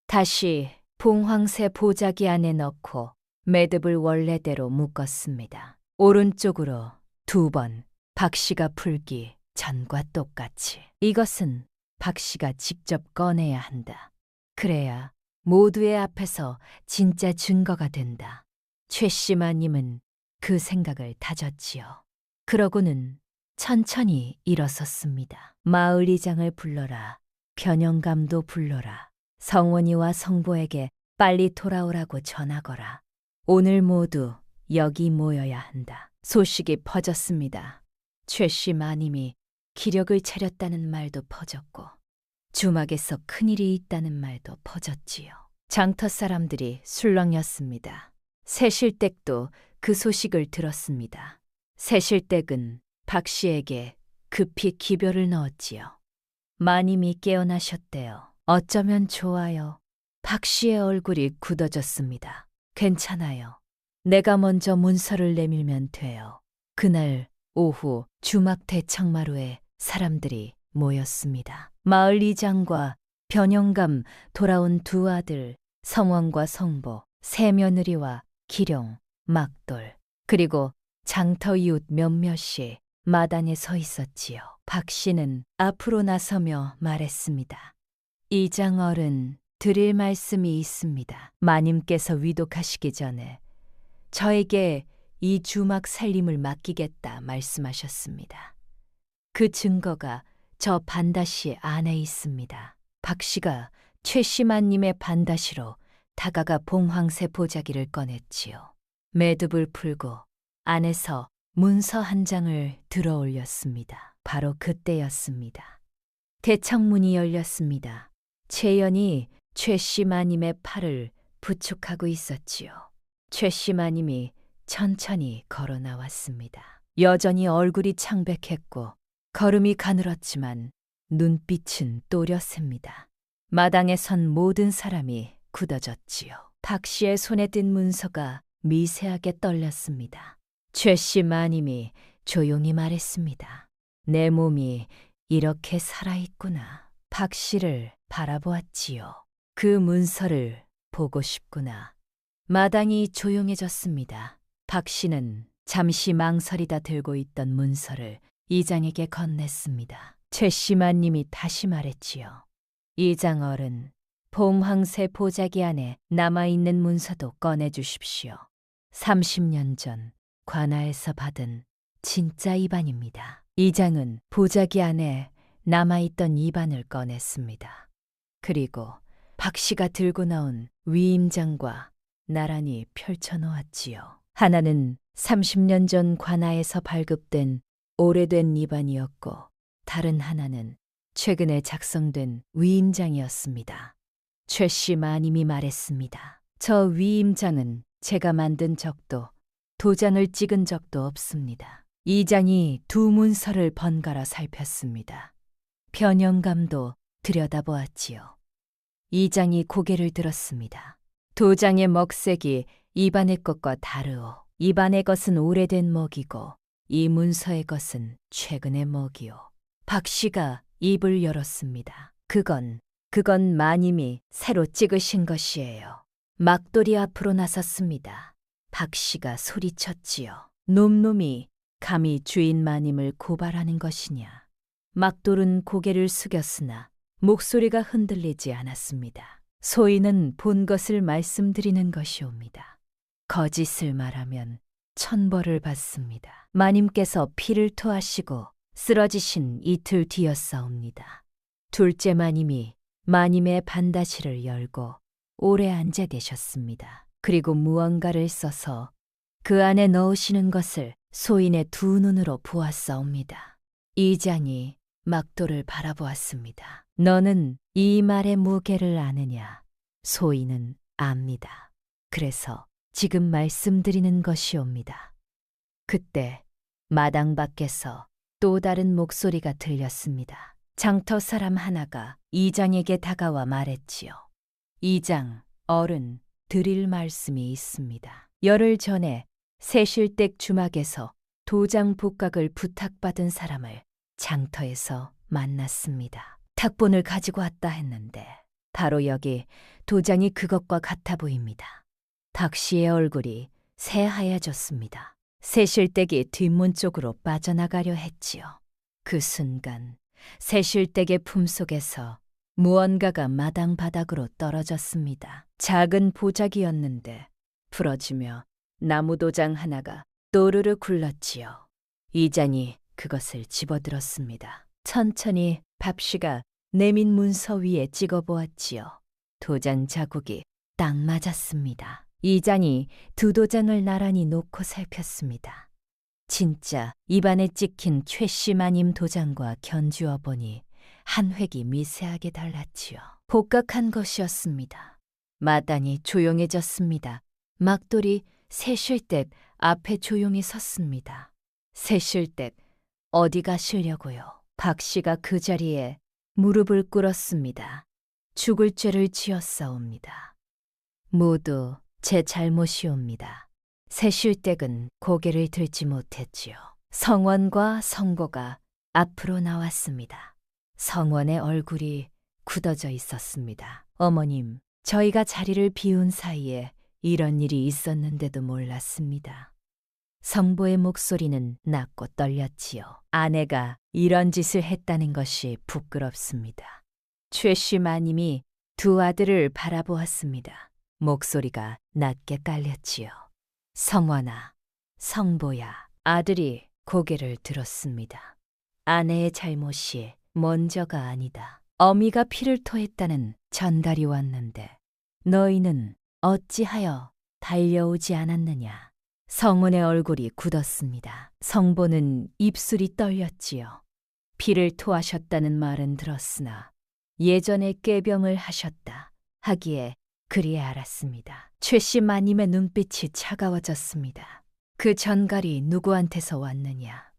다시 봉황새 보자기 안에 넣고 매듭을 원래대로 묶었습니다. 오른쪽으로 2번, 박 씨가 풀기 전과 똑같이. 이것은 박 씨가 직접 꺼내야 한다. 그래야 모두의 앞에서 진짜 증거가 된다. 최 씨마님은 그 생각을 다졌지요. 그러고는 천천히 일어섰습니다. 마을이장을 불러라. 변영감도 불러라. 성원이와 성보에게 빨리 돌아오라고 전하거라. 오늘 모두 여기 모여야 한다. 소식이 퍼졌습니다. 최 씨 마님이 기력을 차렸다는 말도 퍼졌고 주막에서 큰일이 있다는 말도 퍼졌지요. 장터 사람들이 술렁였습니다. 새실댁도 그 소식을 들었습니다. 새실댁은 박 씨에게 급히 기별을 넣었지요. 마님이 깨어나셨대요. 어쩌면 좋아요. 박 씨의 얼굴이 굳어졌습니다. 괜찮아요. 내가 먼저 문서를 내밀면 돼요. 그날 오후 주막 대청마루에 사람들이 모였습니다. 마을 이장과 변영감 돌아온 2 아들, 성원과 성보, 새며느리와 기룡, 막돌, 그리고 장터 이웃 몇몇이 마당에 서 있었지요. 박 씨는 앞으로 나서며 말했습니다. 이장 어른, 드릴 말씀이 있습니다. 마님께서 위독하시기 전에 저에게 이 주막 살림을 맡기겠다 말씀하셨습니다. 그 증거가 저 반다시 안에 있습니다. 박 씨가 최 씨마님의 반다시로 다가가 봉황새 보자기를 꺼냈지요. 매듭을 풀고 안에서 문서 한 장을 들어 올렸습니다. 바로 그때였습니다. 대청문이 열렸습니다. 채연이 최 씨마님의 팔을 부축하고 있었지요. 최 씨마님이 천천히 걸어 나왔습니다. 여전히 얼굴이 창백했고 걸음이 가늘었지만 눈빛은 또렷습니다. 마당에 선 모든 사람이 굳어졌지요. 박 씨의 손에 든 문서가 미세하게 떨렸습니다. 최 씨마님이 조용히 말했습니다. 내 몸이 이렇게 살아있구나. 박 씨를 바라보았지요. 그 문서를 보고 싶구나. 마당이 조용해졌습니다. 박 씨는 잠시 망설이다 들고 있던 문서를 이장에게 건넸습니다. 최 씨마님이 다시 말했지요. 이장 어른, 봉황새 보자기 안에 남아있는 문서도 꺼내주십시오. 30년 전 관아에서 받은 진짜 이반입니다. 이장은 보자기 안에 남아있던 이반을 꺼냈습니다. 그리고 박 씨가 들고 나온 위임장과 나란히 펼쳐놓았지요. 하나는 30년 전 관아에서 발급된 오래된 이반이었고 다른 하나는 최근에 작성된 위임장이었습니다. 최 씨 마님이 말했습니다. 저 위임장은 제가 만든 적도 도장을 찍은 적도 없습니다. 이장이 2 문서를 번갈아 살폈습니다. 변영감도 들여다보았지요. 이장이 고개를 들었습니다. 도장의 먹색이 이반의 것과 다르오. 이반의 것은 오래된 먹이고 이 문서의 것은 최근의 먹이오. 박 씨가 입을 열었습니다. 그건 마님이 새로 찍으신 것이에요. 막돌이 앞으로 나섰습니다. 박 씨가 소리쳤지요. 놈놈이 감히 주인 마님을 고발하는 것이냐. 막돌은 고개를 숙였으나 목소리가 흔들리지 않았습니다. 소인은 본 것을 말씀드리는 것이옵니다. 거짓을 말하면 천벌을 받습니다. 마님께서 피를 토하시고 쓰러지신 이틀 뒤였사옵니다. 둘째 마님이 마님의 반다시를 열고 오래 앉아 계셨습니다. 그리고 무언가를 써서 그 안에 넣으시는 것을 소인의 2 눈으로 보았사옵니다. 이장이 막돌을 바라보았습니다. 너는 이 말의 무게를 아느냐? 소인은 압니다. 그래서 지금 말씀드리는 것이옵니다. 그때 마당 밖에서 또 다른 목소리가 들렸습니다. 장터 사람 하나가 이장에게 다가와 말했지요. 이장, 어른, 드릴 말씀이 있습니다. 열흘 전에 새실댁 주막에서 도장 복각을 부탁받은 사람을 장터에서 만났습니다. 탁본을 가지고 왔다 했는데 바로 여기 도장이 그것과 같아 보입니다. 박 씨의 얼굴이 새하얘졌습니다. 새실댁이 뒷문 쪽으로 빠져나가려 했지요. 그 순간 새실댁의 품속에서 무언가가 마당 바닥으로 떨어졌습니다. 작은 보자기였는데 부러지며 나무도장 하나가 또르르 굴렀지요. 이장이 그것을 집어들었습니다. 천천히 박 씨가 내민 문서 위에 찍어보았지요. 도장 자국이 딱 맞았습니다. 이장이 두 도장을 나란히 놓고 살폈습니다. 진짜 입안에 찍힌 최씨 마님 도장과 견주어 보니 한 획이 미세하게 달랐지요. 복각한 것이었습니다. 마당이 조용해졌습니다. 막돌이 새실댁 앞에 조용히 섰습니다. 새실댁 어디 가시려고요? 박 씨가 그 자리에 무릎을 꿇었습니다. 죽을 죄를 지었사옵니다. 모두 제 잘못이옵니다. 새실댁은 고개를 들지 못했지요. 성원과 성보가 앞으로 나왔습니다. 성원의 얼굴이 굳어져 있었습니다. 어머님, 저희가 자리를 비운 사이에 이런 일이 있었는데도 몰랐습니다. 성보의 목소리는 낮고 떨렸지요. 아내가 이런 짓을 했다는 것이 부끄럽습니다. 최씨 마님이 두 아들을 바라보았습니다. 목소리가 낮게 깔렸지요. 성원아, 성보야. 아들이 고개를 들었습니다. 아내의 잘못이 먼저가 아니다. 어미가 피를 토했다는 전달이 왔는데 너희는 어찌하여 달려오지 않았느냐. 성운의 얼굴이 굳었습니다. 성보는 입술이 떨렸지요. 피를 토하셨다는 말은 들었으나 예전에 꾀병을 하셨다 하기에 그리 알았습니다. 최씨 마님의 눈빛이 차가워졌습니다. 그 전갈이 누구한테서 왔느냐.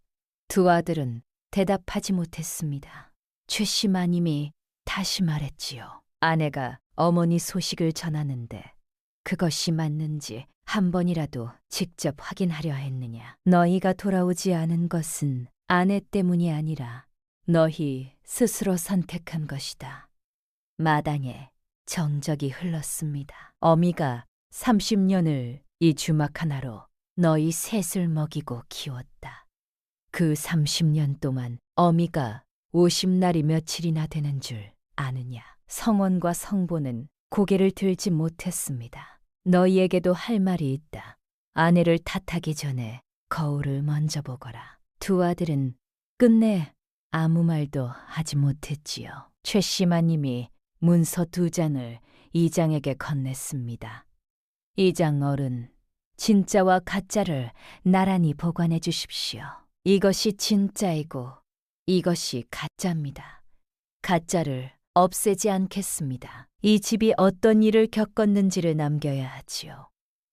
두 아들은 대답하지 못했습니다. 최씨 마님이 다시 말했지요. 아내가 어머니 소식을 전하는데 그것이 맞는지 한 번이라도 직접 확인하려 했느냐. 너희가 돌아오지 않은 것은 아내 때문이 아니라 너희 스스로 선택한 것이다. 마당에 정적이 흘렀습니다. 어미가 30년을 이 주막 하나로 너희 셋을 먹이고 키웠다. 그 30년 동안 어미가 50날이 며칠이나 되는 줄 아느냐. 성원과 성보는 고개를 들지 못했습니다. 너희에게도 할 말이 있다. 아내를 탓하기 전에 거울을 먼저 보거라. 두 아들은 끝내 아무 말도 하지 못했지요. 최씨 마님이 문서 2장을 이장에게 건넸습니다. 이장 어른, 진짜와 가짜를 나란히 보관해 주십시오. 이것이 진짜이고 이것이 가짜입니다. 가짜를 없애지 않겠습니다. 이 집이 어떤 일을 겪었는지를 남겨야 하지요.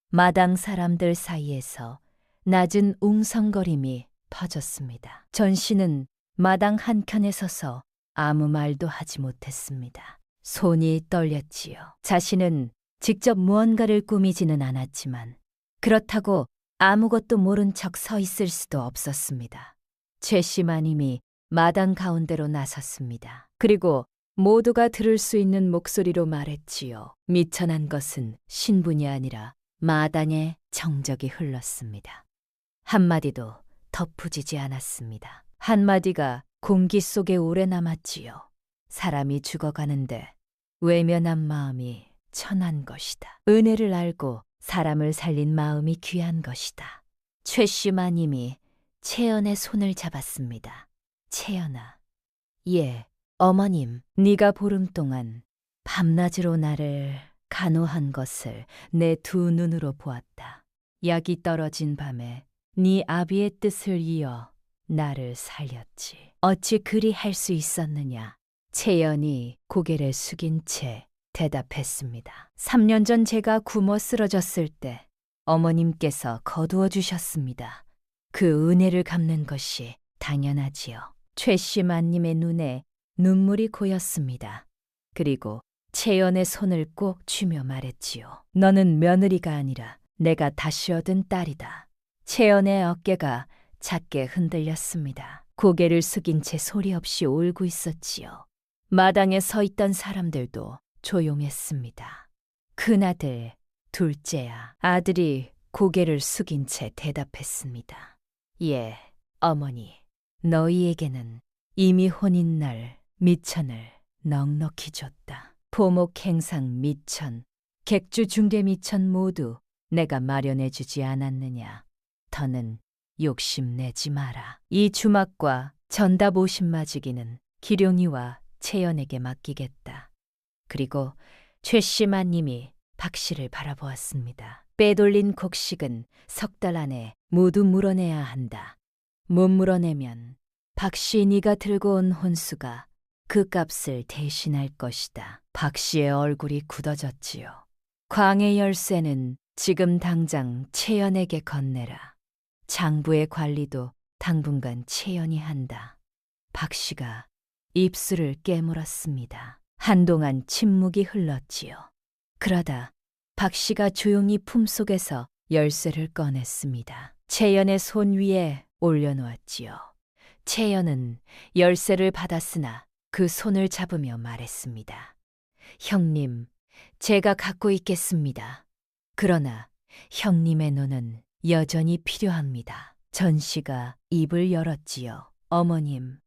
마당 사람들 사이에서 낮은 웅성거림이 퍼졌습니다. 전 씨는 마당 한켠에 서서 아무 말도 하지 못했습니다. 손이 떨렸지요. 자신은 직접 무언가를 꾸미지는 않았지만 그렇다고 아무것도 모른 척 서 있을 수도 없었습니다. 최씨 마님이 마당 가운데로 나섰습니다. 그리고 모두가 들을 수 있는 목소리로 말했지요. 미천한 것은 신분이 아니라 마당에 정적이 흘렀습니다. 한마디도 덧붙이지 않았습니다. 한마디가 공기 속에 오래 남았지요. 사람이 죽어가는데 외면한 마음이 천한 것이다. 은혜를 알고 사람을 살린 마음이 귀한 것이다. 최씨 마님이 채연의 손을 잡았습니다. 채연아, 예, 어머님, 네가 보름 동안 밤낮으로 나를 간호한 것을 내 두 눈으로 보았다. 약이 떨어진 밤에 네 아비의 뜻을 이어 나를 살렸지. 어찌 그리 할 수 있었느냐. 채연이 고개를 숙인 채 대답했습니다. 3년 전 제가 굶어 쓰러졌을 때 어머님께서 거두어 주셨습니다. 그 은혜를 갚는 것이 당연하지요. 최씨 마님의 눈에 눈물이 고였습니다. 그리고 채연의 손을 꼭 쥐며 말했지요. 너는 며느리가 아니라 내가 다시 얻은 딸이다. 채연의 어깨가 작게 흔들렸습니다. 고개를 숙인 채 소리 없이 울고 있었지요. 마당에 서 있던 사람들도 조용했습니다. 큰아들 둘째야. 아들이 고개를 숙인 채 대답했습니다. 예, 어머니. 너희에게는 이미 혼인날 미천을 넉넉히 줬다. 포목 행상 미천, 객주 중개 미천 모두 내가 마련해 주지 않았느냐. 더는 욕심내지 마라. 이 주막과 전답 50마지기는 기룡이와 채연에게 맡기겠다. 그리고 최씨마님이 박 씨를 바라보았습니다. 빼돌린 곡식은 석 달 안에 모두 물어내야 한다. 못 물어내면 박 씨 네가 들고 온 혼수가 그 값을 대신할 것이다. 박 씨의 얼굴이 굳어졌지요. 광해 열쇠는 지금 당장 채연에게 건네라. 장부의 관리도 당분간 채연이 한다. 박 씨가 입술을 깨물었습니다. 한동안 침묵이 흘렀지요. 그러다 박 씨가 조용히 품속에서 열쇠를 꺼냈습니다. 채연의 손 위에 올려놓았지요. 채연은 열쇠를 받았으나 그 손을 잡으며 말했습니다. 형님, 제가 갖고 있겠습니다. 그러나 형님의 눈은 여전히 필요합니다. 전 씨가 입을 열었지요. 어머님.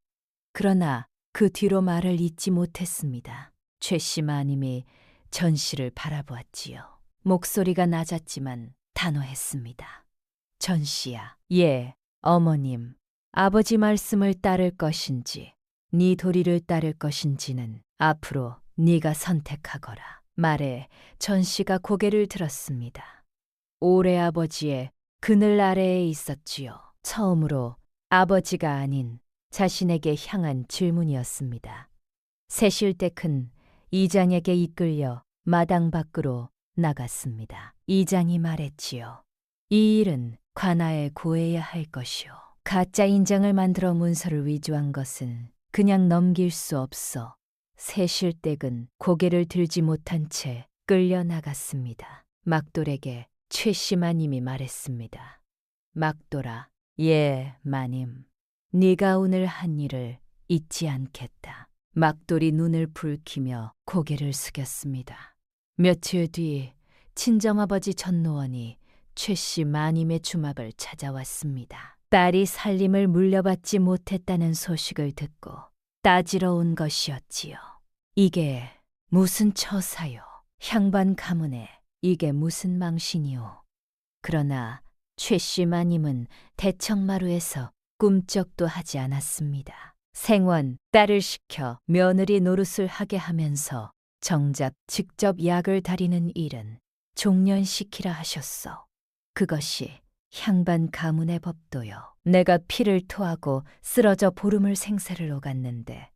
그러나 그 뒤로 말을 잇지 못했습니다. 최씨 마님이 전 씨를 바라보았지요. 목소리가 낮았지만 단호했습니다. 전 씨야. 예, 어머님. 아버지 말씀을 따를 것인지 네 도리를 따를 것인지는 앞으로 네가 선택하거라. 말에 전 씨가 고개를 들었습니다. 오래 아버지의 그늘 아래에 있었지요. 처음으로 아버지가 아닌 자신에게 향한 질문이었습니다. 새실댁은 이장에게 이끌려 마당 밖으로 나갔습니다. 이장이 말했지요. 이 일은 관아에 고해야 할 것이오. 가짜 인장을 만들어 문서를 위조한 것은 그냥 넘길 수 없어. 새실댁은 고개를 들지 못한 채 끌려 나갔습니다. 막돌에게 최씨 마님이 말했습니다. 막돌아, 예, 마님. 네가 오늘 한 일을 잊지 않겠다. 막돌이 눈을 붉히며 고개를 숙였습니다. 며칠 뒤 친정아버지 전노원이 최씨 마님의 주막을 찾아왔습니다. 딸이 살림을 물려받지 못했다는 소식을 듣고 따지러 온 것이었지요. 이게 무슨 처사요? 향반 가문에 이게 무슨 망신이오? 그러나 최씨 마님은 대청마루에서 꿈쩍도 하지 않았습니다. 생원 딸을 시켜 며느리 노릇을 하게 하면서 정작 직접 약을 다리는 일은 종년시키라 하셨소. 그것이 향반 가문의 법도요. 내가 피를 토하고 쓰러져 보름을 생사를 오갔는데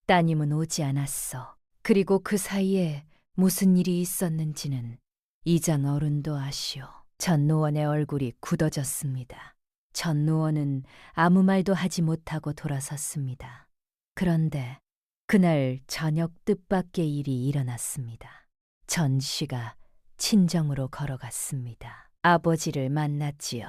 따님은 오지 않았어. 그리고 그 사이에 무슨 일이 있었는지는 이장 어른도 아시오. 전노원의 얼굴이 굳어졌습니다. 전노원은 아무 말도 하지 못하고 돌아섰습니다. 그런데 그날 저녁 뜻밖의 일이 일어났습니다. 전 씨가 친정으로 걸어갔습니다. 아버지를 만났지요.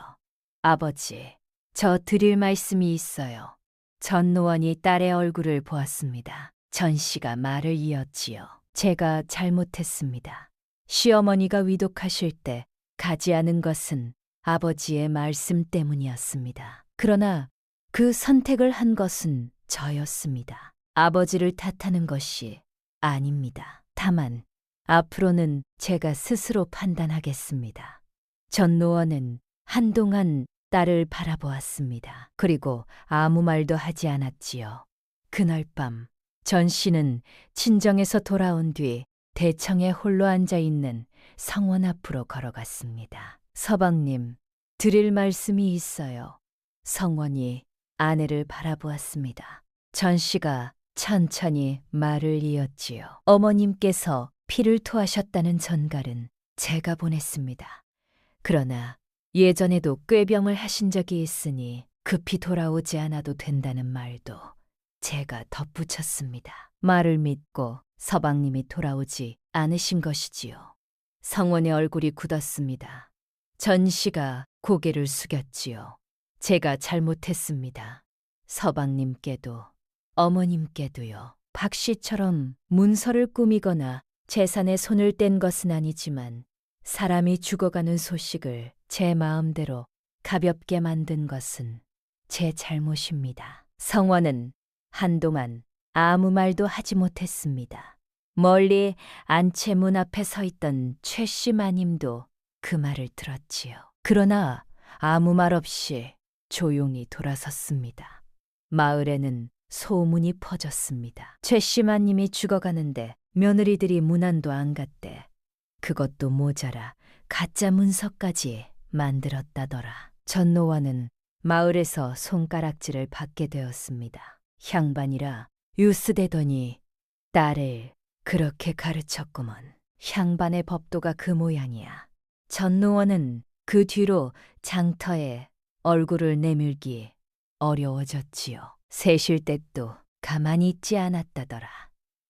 아버지, 저 드릴 말씀이 있어요. 전노원이 딸의 얼굴을 보았습니다. 전 씨가 말을 이었지요. 제가 잘못했습니다. 시어머니가 위독하실 때 가지 않은 것은 아버지의 말씀 때문이었습니다. 그러나 그 선택을 한 것은 저였습니다. 아버지를 탓하는 것이 아닙니다. 다만 앞으로는 제가 스스로 판단하겠습니다. 전노원은 한동안 딸을 바라보았습니다. 그리고 아무 말도 하지 않았지요. 그날 밤 전 씨는 친정에서 돌아온 뒤 대청에 홀로 앉아 있는 성원 앞으로 걸어갔습니다. 서방님, 드릴 말씀이 있어요. 성원이 아내를 바라보았습니다. 전 씨가 천천히 말을 이었지요. 어머님께서 피를 토하셨다는 전갈은 제가 보냈습니다. 그러나 예전에도 꾀병을 하신 적이 있으니 급히 돌아오지 않아도 된다는 말도 제가 덧붙였습니다. 말을 믿고 서방님이 돌아오지 않으신 것이지요. 성원의 얼굴이 굳었습니다. 전 씨가 고개를 숙였지요. 제가 잘못했습니다. 서방님께도 어머님께도요. 박 씨처럼 문서를 꾸미거나 재산에 손을 뗀 것은 아니지만 사람이 죽어가는 소식을 제 마음대로 가볍게 만든 것은 제 잘못입니다. 성원은 한동안 아무 말도 하지 못했습니다. 멀리 안채문 앞에 서 있던 최씨 마님도 그 말을 들었지요. 그러나 아무 말 없이 조용히 돌아섰습니다. 마을에는 소문이 퍼졌습니다. 최씨 마님이 죽어가는데 며느리들이 문안도 안 갔대. 그것도 모자라 가짜 문서까지 만들었다더라. 전노와는 마을에서 손가락질을 받게 되었습니다. 향반이라 유스대더니 딸을 그렇게 가르쳤구먼. 향반의 법도가 그 모양이야. 전노원은 그 뒤로 장터에 얼굴을 내밀기 어려워졌지요. 세실댁도 가만히 있지 않았다더라.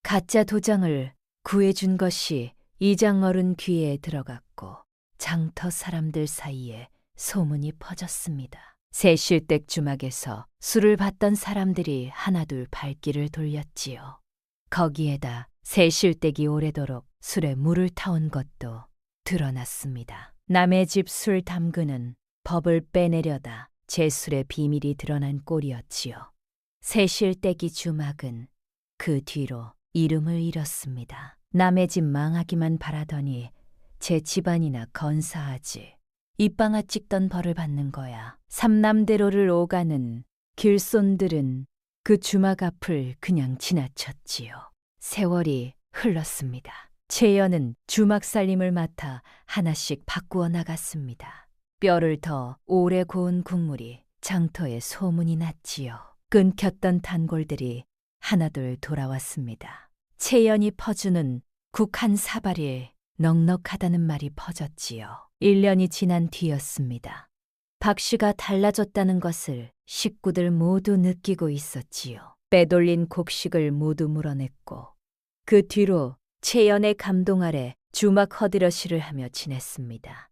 가짜 도장을 구해준 것이 이장어른 귀에 들어갔고 장터 사람들 사이에 소문이 퍼졌습니다. 세실댁 주막에서 술을 받던 사람들이 하나둘 발길을 돌렸지요. 거기에다 세실댁이 오래도록 술에 물을 타온 것도 드러났습니다. 남의 집 술 담그는 법을 빼내려다 제 술의 비밀이 드러난 꼴이었지요. 세실댁이 주막은 그 뒤로 이름을 잃었습니다. 남의 집 망하기만 바라더니 제 집안이나 건사하지. 입방아 찍던 벌을 받는 거야. 삼남대로를 오가는 길손들은 그 주막 앞을 그냥 지나쳤지요. 세월이 흘렀습니다. 채연은 주막 살림을 맡아 하나씩 바꾸어 나갔습니다. 뼈를 더 오래 고운 국물이 장터에 소문이 났지요. 끊겼던 단골들이 하나둘 돌아왔습니다. 채연이 퍼주는 국 한 사발이 넉넉하다는 말이 퍼졌지요. 1년이 지난 뒤였습니다. 박 씨가 달라졌다는 것을 식구들 모두 느끼고 있었지요. 빼돌린 곡식을 모두 물어냈고 그 뒤로 채연의 감동 아래 주막 허드렛일을 하며 지냈습니다.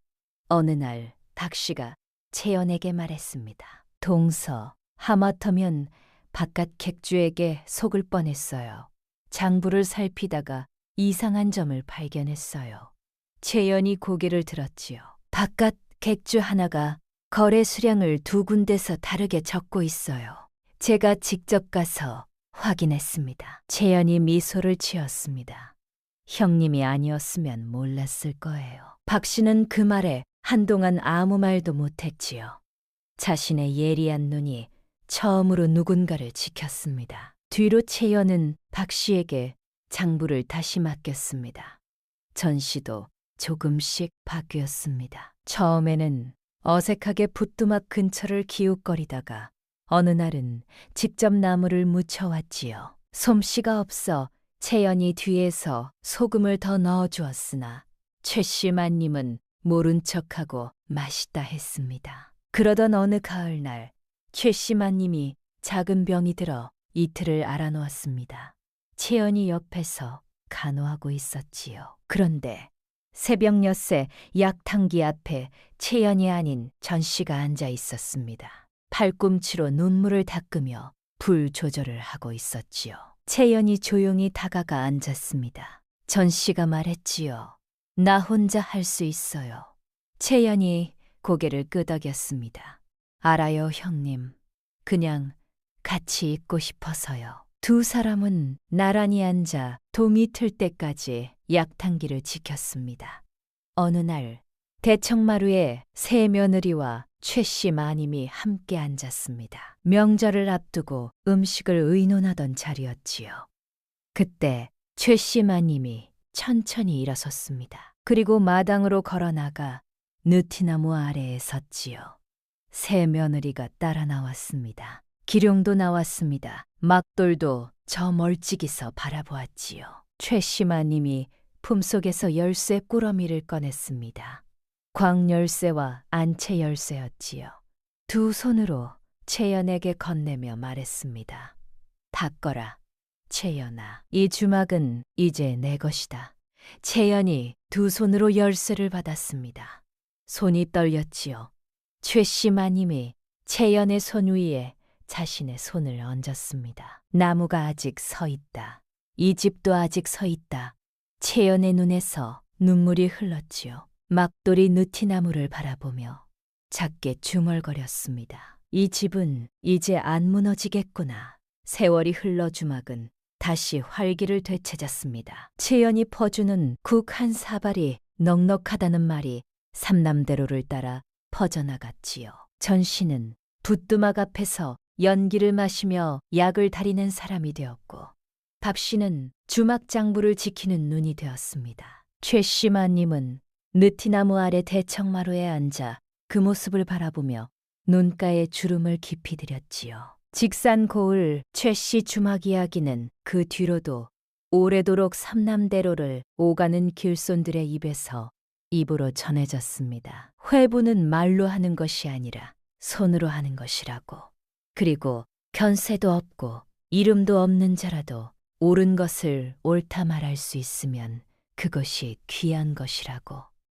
어느 날 박 씨가 채연에게 말했습니다. 동서, 하마터면 바깥 객주에게 속을 뻔했어요. 장부를 살피다가 이상한 점을 발견했어요. 채연이 고개를 들었지요. 바깥 객주 하나가 거래 수량을 두 군데서 다르게 적고 있어요. 제가 직접 가서 확인했습니다. 채연이 미소를 지었습니다. 형님이 아니었으면 몰랐을 거예요. 박 씨는 그 말에 한동안 아무 말도 못했지요. 자신의 예리한 눈이 처음으로 누군가를 지켰습니다. 뒤로 채연은 박 씨에게 장부를 다시 맡겼습니다. 전 씨도 조금씩 바뀌었습니다. 처음에는 어색하게 부뚜막 근처를 기웃거리다가 어느 날은 직접 나무를 묻혀왔지요. 솜씨가 없어 채연이 뒤에서 소금을 더 넣어주었으나 최씨 마님은 모른 척하고 맛있다 했습니다. 그러던 어느 가을날 최씨 마님이 작은 병이 들어 이틀을 알아놓았습니다. 채연이 옆에서 간호하고 있었지요. 그런데 새벽 엿새 약탕기 앞에 채연이 아닌 전 씨가 앉아 있었습니다. 팔꿈치로 눈물을 닦으며 불 조절을 하고 있었지요. 채연이 조용히 다가가 앉았습니다. 전 씨가 말했지요. 나 혼자 할 수 있어요. 채연이 고개를 끄덕였습니다. 알아요, 형님. 그냥 같이 있고 싶어서요. 두 사람은 나란히 앉아 동이 틀 때까지 약탕기를 지켰습니다. 어느 날 대청마루에 새 며느리와 최씨 마님이 함께 앉았습니다. 명절을 앞두고 음식을 의논하던 자리였지요. 그때 최씨 마님이 천천히 일어섰습니다. 그리고 마당으로 걸어나가 느티나무 아래에 섰지요. 새 며느리가 따라 나왔습니다. 기룡도 나왔습니다. 막돌도 저 멀찍이서 바라보았지요. 최씨 마님이 품속에서 열쇠 꾸러미를 꺼냈습니다. 광열쇠와 안채 열쇠였지요. 두 손으로 채연에게 건네며 말했습니다. 닦거라, 채연아. 이 주막은 이제 내 것이다. 채연이 두 손으로 열쇠를 받았습니다. 손이 떨렸지요. 최씨 마님이 채연의 손 위에 자신의 손을 얹었습니다. 나무가 아직 서 있다. 이 집도 아직 서 있다. 채연의 눈에서 눈물이 흘렀지요. 막돌이 느티나무를 바라보며 작게 중얼거렸습니다. 이 집은 이제 안 무너지겠구나. 세월이 흘러 주막은 다시 활기를 되찾았습니다. 채연이 퍼주는 국 한 사발이 넉넉하다는 말이 삼남대로를 따라 퍼져나갔지요. 전 씨는 부뚜막 앞에서 연기를 마시며 약을 다리는 사람이 되었고, 밥 씨는 주막 장부를 지키는 눈이 되었습니다. 최씨마님은 느티나무 아래 대청마루에 앉아 그 모습을 바라보며 눈가에 주름을 깊이 들였지요. 직산 고을 최씨 주막 이야기는 그 뒤로도 오래도록 삼남대로를 오가는 길손들의 입에서 입으로 전해졌습니다. 회부는 말로 하는 것이 아니라 손으로 하는 것이라고. 그리고 견세도 없고 이름도 없는 자라도 옳은 것을 옳다 말할 수 있으면 그것이 귀한 것이라고.